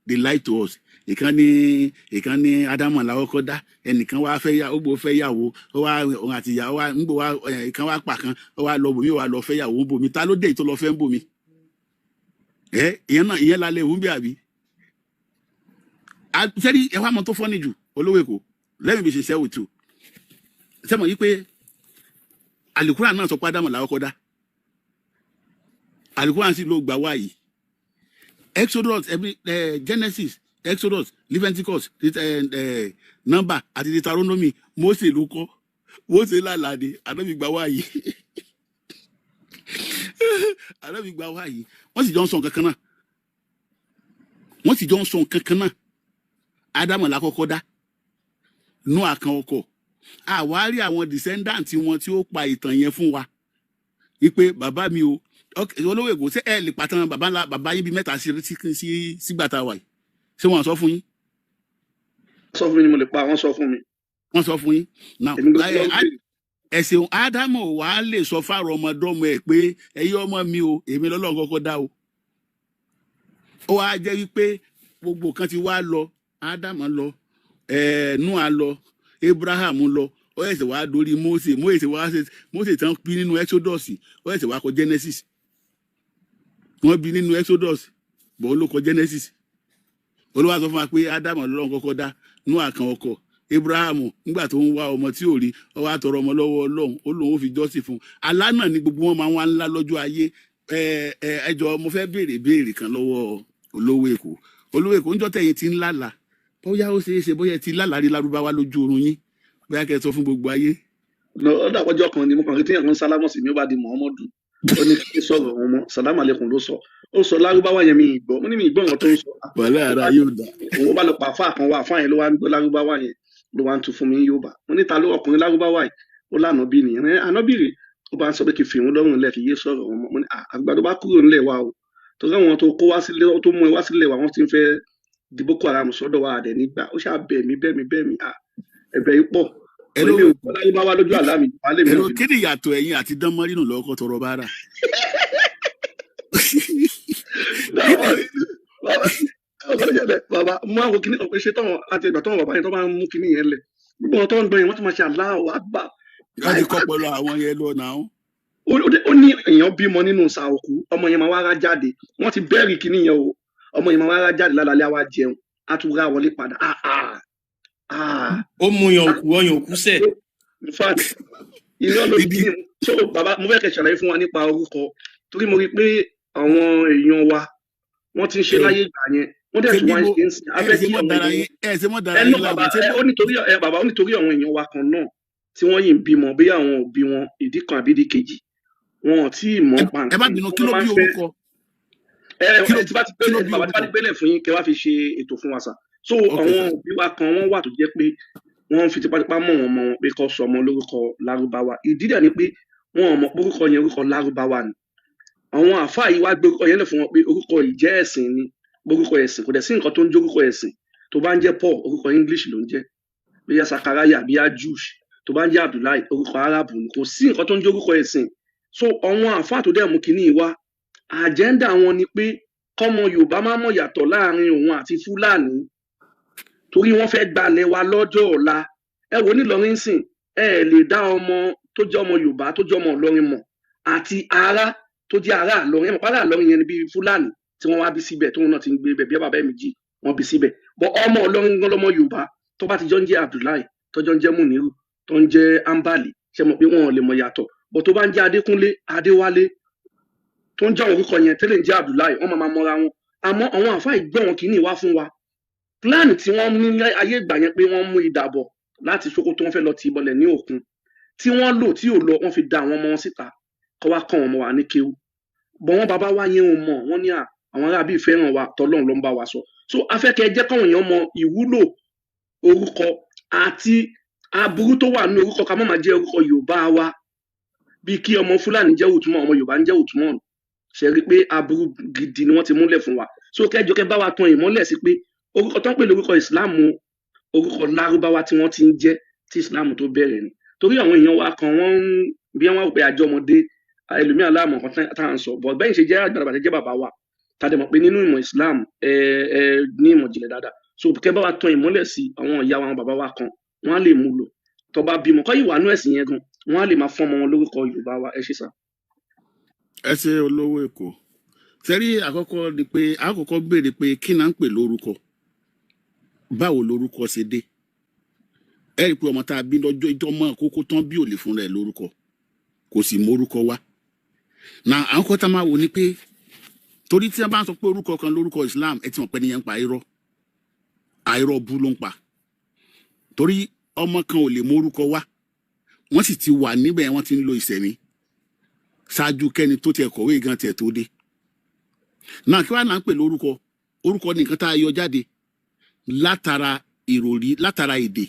They lie to us. Ìkan ní Ádámù làkọ́kọ́ dá ẹnìkan wá fẹ́ yà ó gbọ́ fẹ́ yàwó ó wá òun àti ìyàwó wá ń gbọ́ wá ìkan wá pa kan ó wá lọ bòmí ó wá lọ fẹ́ yàwó bòmí ta ló dé ìtọ́ lọ fẹ́ ń bòmí. Ìyẹn lálẹ́ ìhùn bí àbí. Sẹ́ni ẹ wá mọ tó fọ́nì jù olówó Èkó let me be sincere with you. Sẹ́mọ̀ yí pé Àlùkùránì náà sọ pé Ádámù làkọ́kọ́ dá. Àlùkùránì sì ló gbà wá yìí. Exodus, Genesis, Exodus, Leviticus, Number àti Deuteronomy, Mósè ló kọ, Mósè lálàdé, Ànábì gbà wá yìí. Ànábì gbà wá yìí. Wọ́n sì jọ ń sọ nǹkan kan náà. Ádámù lákọ́kọ́ dá. Nóà kan ọkọ. Àwárí àwọn descendant wọn tí ó pa ìtàn yẹn fún wa. Wípé bàbá mi o olówó Èkó ṣé ẹ lè pàtàn bàbá yín bíi mẹ́ta sígbà tá a wà yìí ṣé wọ́n sọ fún yín. sọ fún mi ni mo lè pa wọ́n sọ fún mi. wọ́n sọ fún yín now ẹ̀sìn Ádámù wà á lè sọ fáwọn ọmọdọ́mọ ẹ̀ pé ẹ̀yin ọmọ mi o èmi lọ́lọ́run kọ́kọ́ dá o. ó wá jẹ́ wípé gbogbo kan ti wá lọ Ádámù lọ Nóà lọ Abraham lọ ó ẹ̀sẹ̀ wá dórí Mósè tán bí nínú Exodus ó ẹ̀sẹ̀ wá kọ Genesis. Wọ́n bí nínú Exodus bọ̀ ló kọ Genesis. Olúwa sọ fún wa pé Ádámù lọ́lọ́run kọ́kọ́ dá Nóà kan ọkọ Abraham nígbà tó ń wá ọmọ tí ò rí ó wá tọrọ ọmọ lọ́wọ́ Ọlọ́run ó lóun ó fi jọ́sìn fún un. Àlá náà ni gbogbo wọn máa ń wá ńlá lọ́jọ́ ayé. Ẹjọ́ mo fẹ́ béèrè kan lọ́wọ́ olówó Èkó. Olówó Èkó níjọ́ tẹ̀yìn ti ń lálàá bóyá ó ṣeé ṣe bóyá ti lálàá rí Lárúbáwá lójú oorun yín bóyá kẹ́ sọ fún gbogbo ayé. Lọ́dọ̀ àpọ́jọ́ kan ni mo kàn rí téèyàn kan sálámọ̀ sí mi ó bá di Muhammadu ó ní kí sọ̀rọ̀ wọn mọ́ sàlámù àlékún ló sọ ó sọ Lárúbáwá yẹn mi ìgbọ́ mo ní mi ìgbọ́ nǹkan tó ń sọ. wàhálà ara yóò dà. òun bá lọ pa àfáà kan wá àfáà yẹn ló wá ń gbọ́ Lárúbáwá yẹn ló wá ń tún fún mi ní Yorùbá mo ní ta ló ọkùnrin Lárúbáwá yìí ó lànà bí nìyẹn ànábìrì ó bá ń sọ pé kì í fi òun lọ́rùn lẹ̀ kì í yé sọ̀rọ̀ wọn mọ́ mo ní àgbàdo bá kúrò nílẹ̀ wa o torí àwọn tó kó wá sílé tó mú ẹ wá sílẹ̀ wa wọ́n ti ń fẹ́ di Boko Haram sọ́dọ̀ wa àdẹ̀ nígbà ó ṣáà bẹ̀ mí ẹ̀bẹ̀ yìí pọ̀ Lárúbáwá lójú àlá mi. Èrò kí ni ìyàtọ̀ ẹ̀yin àti dánmọ́rínù lọ́kọ̀ tọrọ bára? Bàbá mo máa ń wo kíní ọ̀pẹ ṣe táwọn àti ìgbà táwọn bàbá yẹn tó máa ń mú kíní yẹn lẹ̀ gbogbo wọn tó ń gbọ́ yẹn wọ́n ti máa ṣe Allahu Akbar. Láti kọ́ pẹ̀lú àwọn yẹn lọ náà. Ó ní èèyàn bímọ nínú sa òkú ọmọ yẹn máa wá rá jáde wọ́n ti bẹ́ẹ̀rì kíní yẹn o ọmọ yẹn máa wá rá jáde lálẹ́ àwa jẹun á tún rá wọlé padà. Ó mú yan òkú sẹ̀. In fact iná ló bí so bàbá mo fẹ́ kẹ́ ṣàlàyé fún wa nípa orúkọ torí mo rí pé àwọn èèyàn wa wọ́n ti ń ṣe láyé ìgbà yẹn wọ́n dẹ̀ tún wá ń ṣe ń sìn abẹ́ kí ọmọ yẹn ó nítorí àwọn èèyàn wa kan náà tí wọ́n yìí ń bímọ bí àwọn òbí wọn ìdí kan àbí ìdí kejì wọn ò tí ì mọ̀ pa ẹ má bínú kí ló bí orúkọ. tí bá ti gbélé fún yín kẹ́ wá fi ṣe ètò fún wa sà so àwọn òbí wa kan wọ́n wà tó jẹ́ pé wọ́n fi tipátipá mọ̀ wọn mọ̀ wọn pé kó sọ ọmọ lórúkọ Lárúbáwá ìdí dẹ̀ ni pé wọn ò mọ̀ pé orúkọ yẹn orúkọ Lárúbáwá ni àwọn àfáà yìí wá gbé orúkọ yẹn lẹ̀ fún wọn pé orúkọ yìí jẹ́ ẹ̀sìn ni orúkọ ẹ̀sìn kò dẹ̀ sí nǹkan tó ń jẹ́ orúkọ ẹ̀sìn tó bá ń jẹ́ Paul orúkọ English ló ń jẹ́ bí yá Sakaraya bí yá Jewish tó bá ń jẹ́ Abdullahi orúkọ Arabu ni kò sí nǹkan tó ń jẹ́ orúkọ ẹ̀sìn so àwọn àfáà tó dẹ̀ mú kinní wá àjẹ́ndà wọn ni pé kọ́mọ Yorùbá má mọ̀ yàtọ̀ láàrin òun àti Fúlàní torí wọ́n fẹ́ gbalẹ̀ wa lọ́jọ́ ọ̀la. Ẹ wo nílọrin sìn, ẹ lè dá ọmọ tó jẹ́ ọmọ Yorùbá tó jẹ́ ọmọ Ìlọrin mọ̀ àti ará tó jẹ́ ará Ìlọrin. Ẹ mọ̀ pálá Ìlọrin yẹn ni bíi Fúlàní tí wọ́n wá bí síbẹ̀ tóun náà ti ń gbé bẹ̀ bí bàbá méjì wọ́n bí síbẹ̀. Bọ́ ọmọ Ìlọrin gan lọ́mọ Yorùbá tó bá ti jọ ń jẹ́ Abdullahi tó jọ ń jẹ́ Muniru tó ń jẹ́ Ambali ṣe mọ̀ pé wọn ò lè mọ̀ yàtọ̀. Bọ́ tó bá ń jẹ́ Adékúnlé Adéwálé tó ń jẹ́ orúkọ yẹn tẹ́lẹ̀ ń jẹ́ Abdullahi wọ́n máa mọ́ra wọn. Àmọ́ àwọn àfáà ìgbẹ́ wọn kì í ní wá fún wa. Pílánì tí wọ́n ní ayé ìgbà yẹn pé wọ́n mú idà bọ̀ láti Sókótó wọ́n fẹ́ lọ tì í bọlẹ̀ ní òkun tí wọ́n lò tí ò lọ wọ́n fi da àwọn ọmọ wọn síta kọ́ wá kọ́ wọn ọmọ wa ní kéwú. Bọ́ wọn bàbá wa yẹn ò mọ̀ wọ́n ní àwọn ará bíi fẹ́ràn wa tọ́lọ́run ló ń bá wa sọ. So afẹ́kẹ́ jẹ́ káwọn èèyàn mọ ìwúlò orúkọ àti aburú tó wà ní orúkọ ká má máa jẹ́ orúkọ Yorùbá wa bíi kí ọmọ Fúlàní jẹ́ Uthman ọmọ Yorùbá ń jẹ́ Uthman ṣe rí pé aburú gidi ni wọ́n ti múlẹ̀ fún wa. So kẹjọ kẹ bá wa tan ìmọ́lẹ̀ sí pé orúkọ tó ń pè lórúkọ ìsìláàmù orúkọ lárúbáwá tí wọ́n ti ń jẹ́ tí ìsìláàmù tó bẹ̀rẹ̀ ni. Torí àwọn èèyàn wa kan wọ́n bí wọ́n wò pé àjọ ọmọdé ẹlòmíràn láàmú kan tá à ń sọ bọ̀ bẹ́ẹ̀ ṣe jẹ́ àgbàlagbà tẹ́ jẹ́ bàbá wa tàdé mọ̀ pé nínú ìmọ̀ Islam ní ìmọ̀ jìnlẹ̀ dáadáa. So kẹ bá wa tan ìmọ́lẹ̀ sí àwọn ìyá wa àwọn bàbá wa kan wọ́n á lè mú lò tó bá bímọ kọ́ ìwà nú ẹ̀sìn yẹn gan wọ́n á lè máa fọ́n ọmọ wọn lórúkọ Yorùbá wa. Ẹ ṣé sà. Ẹ ṣé olówó Èkó. Sẹ́rí àkọ́kọ́ ni pé àkọ́kọ́ béèrè pé kí náà ń pè lórúkọ, báwo lórúkọ ṣe dé. Ẹ rí i pé ọmọ tá a bí lọ́jọ́ ìjọmọ́ àkókò tán bí ò lè fún rẹ̀ lórúkọ kò sì mórúkọ wá. Nà àwọn kan tá máa wò ni pé torí tí wọ́n bá ń sọ pé orúkọ kan lórúkọ Islam ẹ ti mọ̀ pé nìyẹn ń pa àìrọ́ bú ló ń pa. Torí ọmọ kan ò lè mórúkọ wá wọ́n sì ti wà níbẹ̀ wọ́n ti ń lo ìṣẹ̀mí ṣáájú kẹ́ni tó tiẹ̀ kọ̀wé gan tiẹ̀ tó dé. Náà kí wàá náà ń pè lórúkọ, orúkọ ní nǹkan tá a yọ jáde látara ìròrí látara èdè,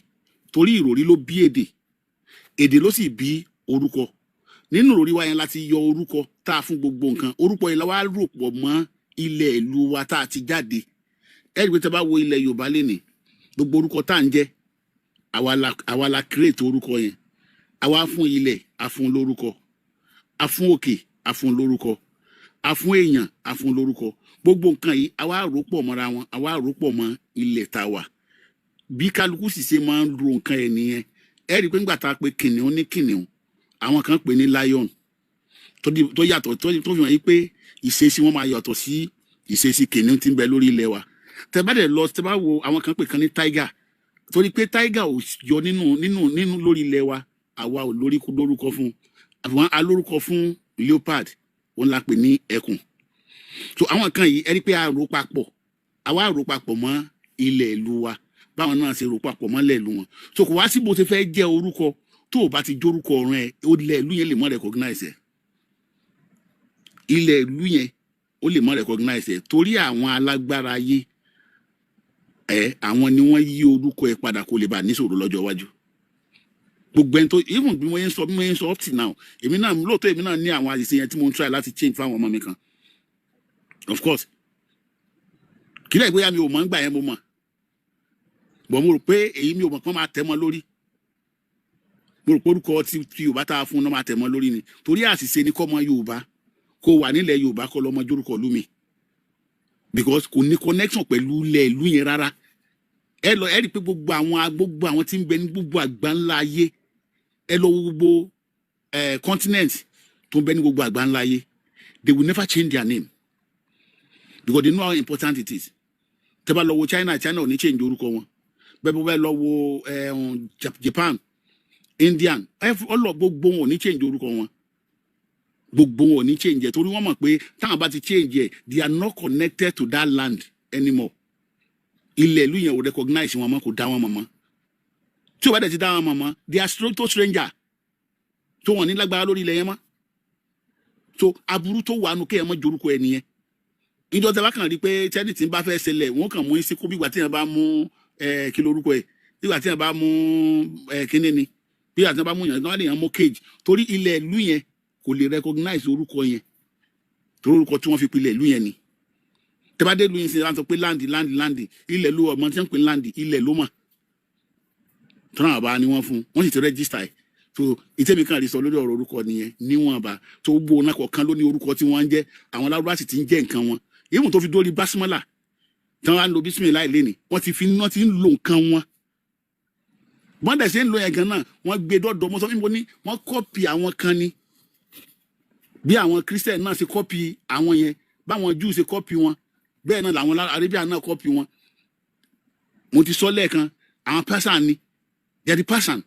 torí ìròrí ló bí èdè ló sì bí orúkọ. Nínú ìròrí wa yẹn láti yọ orúkọ tá a fún gbogbo nǹkan, orúkọ yẹn la wá rò pọ̀ mọ́ ilẹ̀ ìlú wa tá a ti jáde. Ẹ rí i pé tá a bá wo ilẹ̀ Yorùbá lénìí gbogbo orúkọ tá à ń jẹ́ àwa la create orúkọ yẹn, àwa fún ilẹ̀ a fún lórúkọ, a fún òkè a fún lórúkọ, a fún èèyàn a fún lórúkọ. Gbogbo nǹkan yìí àwa rò pọ̀ mọ́ra wọn, àwa rò pọ̀ mọ́ ilẹ̀ tá a wà. Bí kálukú sì ṣe máa ń ro nǹkan ẹ̀ nìyẹn. Ẹ rí i pé nígbà tá a pe kìnìún ní kìnìún àwọn kan pè ní lion tó yàtọ̀ tó fi hàn yí pé ìṣesí wọn máa yàtọ̀ sí ìṣesí kìnìún tí ń bẹ lórí ilẹ̀ wa. Tẹ́ bá dẹ̀ lọ tẹ́ bá wo àwọn kan pè kan ní tiger torí pé tiger ò yọ nínú lórí ilẹ̀ wa, àwa ò lórúkọ fún àwọn alórúkọ fún leopard òun la pè ní ẹkùn. So àwọn kan yìí ẹ rí i pé àwa rò papọ̀ mọ́ ilẹ̀ ìlú wa báwọn náà ṣe rò papọ̀ mọ́ ilẹ̀ ìlú wọn. So kò wá sí bó ṣe fẹ́ jẹ́ orúkọ tó o bá ti jórúkọ ọ̀run ẹ̀ ilẹ̀ ìlú yẹn lè mọ́ recognize ẹ̀, ilẹ̀ ìlú yẹn ó lè mọ́ recognize ẹ̀ torí àwọn alágbára ayé àwọn ni wọ́n yí orúkọ ẹ̀ padà kó lè bá níṣòro lọ́jọ́ iwájú. Gbogbo ẹni tó even bí mo yẹn sọ up till now èmi náà lóòótọ́ èmi náà ní àwọn àṣìṣe yẹn tí mo ń try láti change fáwọn ọmọ mi kan of course kí lẹ́yìn bóyá mi ò mọ̀ ń gbà yẹn mo mọ̀ bọ̀ mo rò pé èyí mi ò mọ̀ kán máa tẹ̀ mọ́ lórí, mo rò pé orúkọ tí Yorùbá tá a fún náà máa tẹ̀ mọ́ lórí ni torí àṣìṣe ni kọ́ ọmọ Yorùbá kó wà nílẹ̀ Yorùbá kọ́ lọ́mọ jórúkọ lú mi because kò ní connection pẹ̀lú ilẹ̀ ìlú yẹn rárá. Ẹ rí i pé gbogbo àwọn tí ń bẹ ní gbogbo àgbáńlá ayé ẹ lọ gbogbo continent tó ń bẹ ní gbogbo àgbáńlá ayé they will never change their name because they know how important it is. Tẹ́ bá lọ wo China ò ní change orúkọ wọn, bẹ́ẹ̀ bó bẹ́ẹ̀ lọ wo Japan, Indian gbogbo wọn ò ní change orúkọ wọn, gbogbo wọn ò ní change ẹ̀ torí wọ́n mọ̀ pé táwọn bá ti change ẹ̀ they are not connected to that land anymore. Ilẹ̀ ìlú yẹn ò recognize wọn mọ́, kò dá wọn mọ̀ mọ́. Tí o bá dẹ̀ ti dá wọn mọ̀ mọ́ they are total stranger tó wọn ní lágbára lórí ilẹ̀ yẹn mọ́. So aburú tó wà nù kéèyàn mọ́ jorúkọ ẹ̀ nìyẹn. Ìjọ tẹ́ bá kàn rí pé tẹ́lẹ̀ tí ń bá fẹ́ ṣẹlẹ̀ wọ́n kàn mú ìsìnkú bí ìgbà tí yẹn bá mú kí lórúkọ ẹ̀ bí ìgbà tí yẹn bá mú kíní ni bí ìgbà tí yẹn bá mú yàn náà lè yàn mú cage torí ilẹ̀ ìlú yẹn kò lè recognize orúkọ yẹn torí orúkọ tí wọ́n fi pilẹ̀ ìlú yẹn ni. Tẹ́ bá dé ìlú yẹn sí láti sọ pé land ilẹ̀ ló ọmọ tí wọ́n pè land ilẹ̀ ló mọ̀ tọ́nà àbá ni wọ́n fún wọ́n sì ti register ẹ̀. So ìtẹ́mi kan rí sọ lórí ọ̀rọ̀ orúkọ nìyẹn níwọ̀n bá tó gbó náà kọ̀ọ̀kan ló ní orúkọ tí wọ́n ń jẹ́ àwọn lárúbá sì ti ń jẹ́ nǹkan wọn ìwọ̀n tó fi dórí basmala tí wọ́n á lo bísímìláì lé ní wọ́n ti fi iná ti ń lo nǹkan wọn wọ́n dẹ̀ ṣe ń lo yẹn gan náà wọ́n gbé dọ́dọ̀ mọ́ sọ fún mi ní wọ́n kọ́pì àwọn kan ni bí àwọn Christian náà ṣe kọ́pì àwọn yẹn báwọn Jew ṣe kọ́pì wọn bẹ́ẹ̀ náà làwọn Arabia náà kọ́pì wọn mo ti sọ lẹ́ẹ̀kan àwọn Persian ni they're the Persian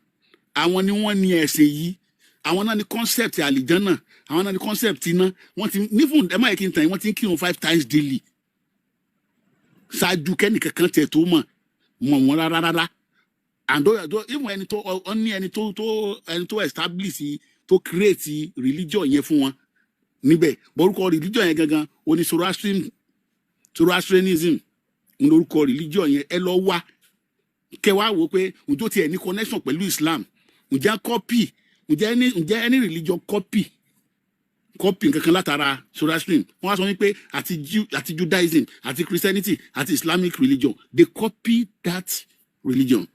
àwọn ni wọ́n ní ẹ̀sìn yìí àwọn náà ní concept àlìjánà àwọn náà ní concept iná wọ́n ti ní fún ẹ̀ máa yẹ kí n tàn yín wọ́n ti ń kírun 5 times daily ṣáájú kẹ́nìkankan tẹ̀ tó mọ̀ wọ́n rárá and even ẹni tó establish tó create religion yẹn fún wọn níbẹ̀ borúkọ religion yẹn gangan oní Zoroastrianism ní orúkọ religion yẹn ẹ lọ wá kẹwàá wò pé ǹjọ́ tiẹ̀ ní connection pẹ̀lú Islam ǹjẹ́ copy ǹjẹ́ any religion copy kankan látara Zoroastrian wọ́n wá sọ wípé àti Judaism àti Christianity àti Islamic religion they copy that religion.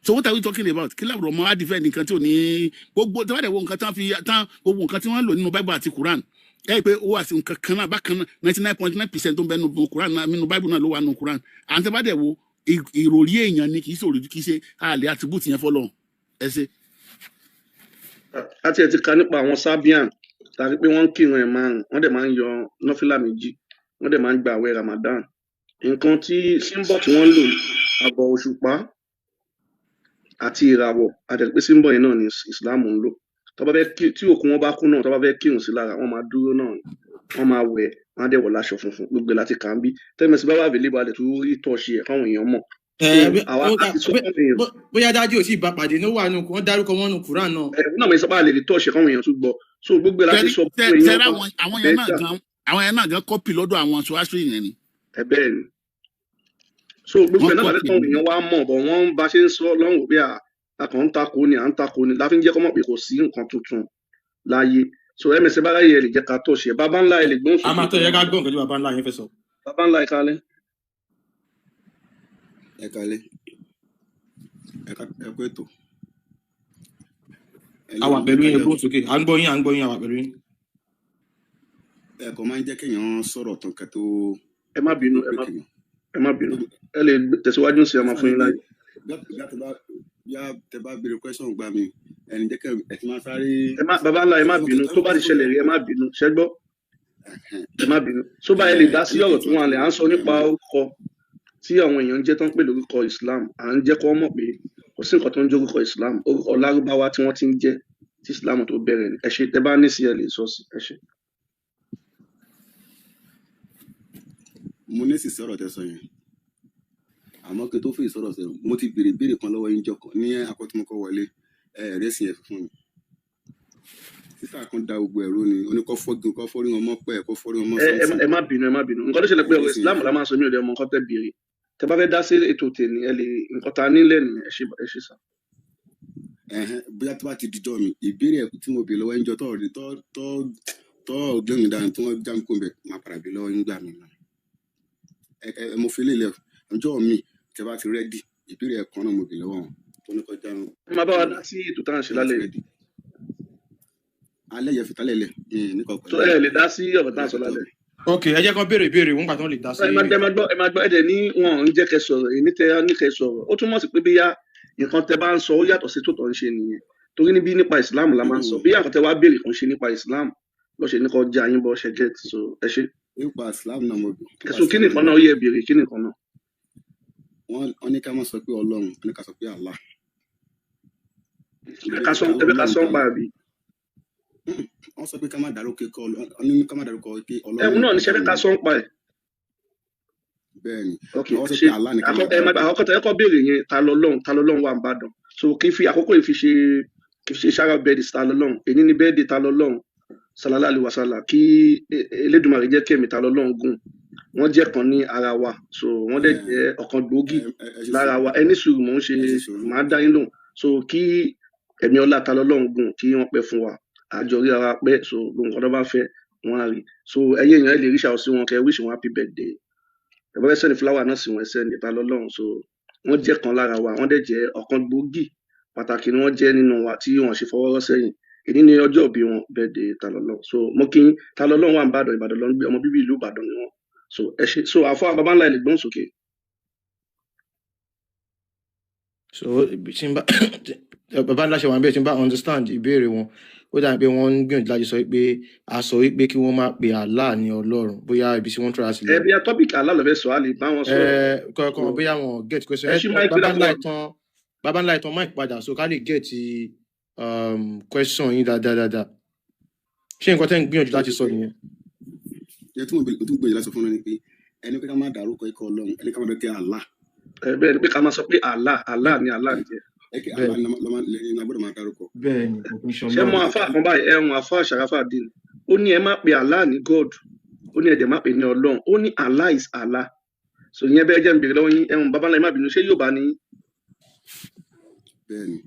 So what are we talking about? Kí lábùrọ̀ mọ́ á defend nǹkan tí ò ní gbogbo tí wọ́n dẹ̀ wo nǹkan tán gbogbo nǹkan tí wọ́n lò nínú Bible àti Quran ẹ rí i pé ó wà sí nǹkan kan náà bákan náà 99.9% tó ń bẹ nínú Quran náà nínú Bible náà ló wà nínú Quran and tí wọ́n dẹ̀ wo ìròrí èèyàn ni kì í ṣe òròjú kì í ṣe àlè attribute yẹn fọlọ́run ẹ ṣe. àti ẹ̀ ti ka nípa àwọn Sabian tàbí pé wọ́n ń kírun ẹ̀ márùn wọ́n dẹ̀ máa ń yọ nọ́fìlà méjì wọ́n dẹ̀ máa ń gba àwẹ̀ Ramadan nǹkan tí símbọ̀ tí wọ́n lò àbọ̀ òṣùpá àti ìràwọ̀ àtẹ̀pẹ́ símbọ̀ yẹn náà ni Islam ń lò tí òkú wọn bá kú náà tó bá fẹ́ kírun sí lára wọ́n máa dúró náà wọ́n máa wẹ̀ wọ́n á dẹ̀ wọ̀ láṣọ funfun gbogbo láti kà ń bí tẹ́lẹ̀mẹ́sì bá wà available àdẹ̀ tó rí tọ́ọ̀ṣì ẹ̀ káwọn èèyàn mọ̀. bóyá dájú ò tí ì bá pàdé ní wà nù wọ́n dárúkọ wọn nù Quran náà. náà mo sọ pé a lè rí tọ́ọ̀ṣì káwọn èèyàn tún gbọ́ so gbogbo láti sọ fún èèyàn. àwọn yẹn náà gan kọ́pì lọ́dọ̀ àwọn Zoroastrian yẹn ni. ẹ bẹ́ẹ̀ ni so gbogbo ẹ̀ náà wà lẹ́tọ̀ èèyàn wá mọ̀ bọ̀ wọ́n bá ṣe ń sọ lọ́hùn bí akàn ń takò ni à ń takò ni láfi ń jẹ́ kọ́ mọ̀ pé kò sí nǹkan tuntun láyé so ẹ̀mẹ̀sẹ̀ bá ráyè ẹ̀ lè jẹ́ ká tọ̀ ṣe bàbá ńlá ẹ̀ lè gbọ́n sùn. a máa tọ́ yẹ ká gbọ́n nǹkan tí bàbá ńlá yẹn fẹ́ sọ. bàbá ńlá ẹ̀ kálẹ̀. ẹ kálẹ̀ ẹ kú ètò. àwa pẹ̀lú yín gbóhùn sókè à ń gbọ́ yín àwa pẹ̀lú yín. ẹ̀kọ́ máa ń jẹ́ kéèyàn sọ̀rọ̀ tán kẹ́ tó. ẹ má bínú ẹ lè tẹ̀síwájú sí ọmọ fún yín láyé. bí tẹ bá béèrè question gbà mí ẹni jẹ́ kẹ́ ẹ ti máa sáré. bàbá ńlá ẹ má bínú tó bá ti ṣẹlẹ̀ rí ẹ má bínú ṣẹ́gbọ́ ẹ má bínú tó bá ẹ lè dá sí ọ̀rọ̀ tó wà lẹ̀ à ń sọ nípa orúkọ tí àwọn èèyàn ń jẹ́ tó ń pè lórúkọ Islam à ń jẹ́ kó mọ̀ pé kò sí nǹkan tó ń jẹ́ orúkọ Islam orúkọ Lárúbáwá tí wọ́n ti ń jẹ́ tí Islam tó bẹ̀rẹ̀ ẹ ṣe tẹ bá ní sí ẹ lè sọ sí ẹ ṣe. mo ní sì sọ̀rọ̀ tẹ sọ yẹn àmọ́ kí tó fèsì sọ̀rọ̀ sẹ́yìn mo ti béèrè kan lọ́wọ́ yín jọkàn ní akọ́túnmọ́kọ́ wọlé ẹ̀ẹ́dẹ́sìn ẹ̀ fún mi sísà kan da gbogbo ẹ̀rọ ni oníkọ́ fọ́gbìn kọ́ fọ́rí wọn mọ́ pẹ́ kọ́ fọ́rí wọn mọ́ sọ́ọ̀sì. ẹ má bínú nǹkan tó ṣẹlẹ̀ pé ọ̀rọ̀ Islam la máa sọ mí ò lè ọmọ nǹkan tẹ́ béèrè tẹ bá fẹ́ dá sí ètò tèmi ẹ lè nǹkan ta nílẹ̀ nìyẹn ẹ ṣe sà. bóyá tó bá ti dijọ́ mi ìbéèrè tí mo béèrè lọ́wọ́ yín jọ tọ́ ọ̀gbẹ́ni dání tí wọ́n já mi kó bẹ̀ máa padà bí lọ́wọ́ yín gbà mí náà mo fi lélẹ̀ ọjọ́ mi tẹ bá ti rẹ́dì ìbéèrè ẹ̀kan náà mo bì lọ́wọ́ wọn tó ní kọjá wọn. ẹ máa bá wa dá sí ètò tá à ń ṣe lálẹ́ yìí. alẹ́ yẹn fi tálẹ̀ lẹ̀ nípa ọ̀pọ̀. tó ẹ lè dá sí ọ̀rọ̀ tá à ń sọ lálẹ́. ok ẹ jẹ́ kán béèrè wọn gbà tán lè dá sí. ẹ máa gbọ́ ẹ̀dẹ̀ ní wọn ń jẹ́ kẹ́ sọ̀rọ̀ èyí ní kẹ́ sọ̀rọ̀ ó túmọ̀ sí pé bíyá nǹkan tẹ bá ń sọ ó yàtọ̀ sí tó tọ̀ ń ṣe nìyẹn torí níbi nípa Islam la máa ń sọ bí àkọ́tẹ wá béèrè kan ṣe nípa Islam lọ́sẹ̀ ní kọ́ já yín bọ́ ṣe get so ẹ ṣe. nípa Islam náà mo bì. ẹ̀sùn kí nìkan náà ó yẹ béèrè kí nìkan náà. wọ́n ní ká má sọ pé Ọlọ́run wọ́n ní ká sọ pé Allah. ẹbẹ ká sọ ń pa àbí. wọ́n sọ pé ká má dárúkọ pé Ọlọ́run. ẹ̀hún náà ní ṣẹ́fẹ́ ká sọ ń pa ẹ̀. bẹ́ẹ̀ni àwọn sọ pé Allah ní ká má dárúkọ. àkọ́kọ́ tẹ ẹ̀kọ́ béèrè yẹn ta lọ́lọ́run wà ń bàdàn so kí n fi àkókò yìí fi ṣe ṣára bẹ́ẹ̀dì ta lọ́lọ́run èyí ní bẹ́ẹ̀dì ta lọ́lọ́run sallallahu alaihi wasallam kí Elédùmarè jẹ́ kí ẹ̀mí ta lọ́lọ́run gùn wọ́n jẹ́ kan ní ara wa so wọ́n dẹ̀ jẹ́ ọ̀kan gbòógì lára wa ẹni sùúrù mò ń ṣe máa dá yín lóhùn so kí ẹ̀mí ọlá ta lọ́lọ́run gùn kí wọ́n pẹ́ fún wa àjọ rí ara pẹ́ so gbogbo nǹkan tó bá fẹ́ wọ́n á rí so ẹyẹ èèyàn ẹ lè ríṣà sí wọn kẹ wíṣì wọn happy birthday ẹ bá fẹ́ sẹ́ni fúláwà náà sí wọn ẹsẹ̀ ní ta lọ́lọ́run so wọ́n jẹ́ kan lára wa wọ́n dẹ̀ jẹ́ ọ̀kan gbòógì pàtàkì ni wọ́n jẹ́ nínú wa tí wọ́n ṣe fọwọ́rọ́ sẹ́yìn èyí ni ọjọ́ òbí wọn birthday ta lọ́lọ́run so mo kí ta lọ́lọ́run wà ń bàdàn Ìbàdàn ló ń gbé ọmọ bíbí ìlú Ìbàdàn ni wọn so ẹ ṣe so àfọ bàbá ńlá ẹ lè gbóhùn sókè. So tí n bá bàbá ńlá ṣe wà níbẹ̀ tí n bá understand ìbéèrè wọn ó dàbí pé wọ́n ń gbìyànjú láti sọ pé a sọ wípé kí wọ́n má pe Allah ní Ọlọ́run bóyá ibi tí wọ́n tura sí lọ. bí a topic Allah ló fẹ́ sọ á lè bá wọn sọ̀rọ̀. Kọ̀ọ̀kan bóyá wọn get question bàbá ńlá ìtàn mic padà so ká lè get question yín dáadáa. Ṣé nǹkan tẹ́ ń gbìyànjú láti sọ nìyẹn? Ẹ tí mo gbìyànjú láti sọ fún ọ ni pé ẹni pé ká má dárúkọ ikọ̀ Ọlọ́run ẹni ká má dọ́kẹ́ Allah. Bẹ́ẹ̀ ni pé ká máa sọ pé Allah ni Allah ń jẹ́. Allah ni lágbọ́dọ̀ máa dárúkọ. Bẹ́ẹ̀ ni kò kí n ṣe ṣé mọ àfáà kan báyìí ẹ̀hún àfáà Sharafadeen ó ní ẹ má pe Allah ní God ó ní ẹ̀dẹ̀ má pe ní Ọlọ́run ó ní Allah is Allah so ìyẹn bẹ́ẹ̀ jẹ́ ń bèrè lọ́wọ́ yín ẹ̀hún babalá ẹ má bínú ṣé Yorùbá ni. Bẹ́ẹ̀ ni.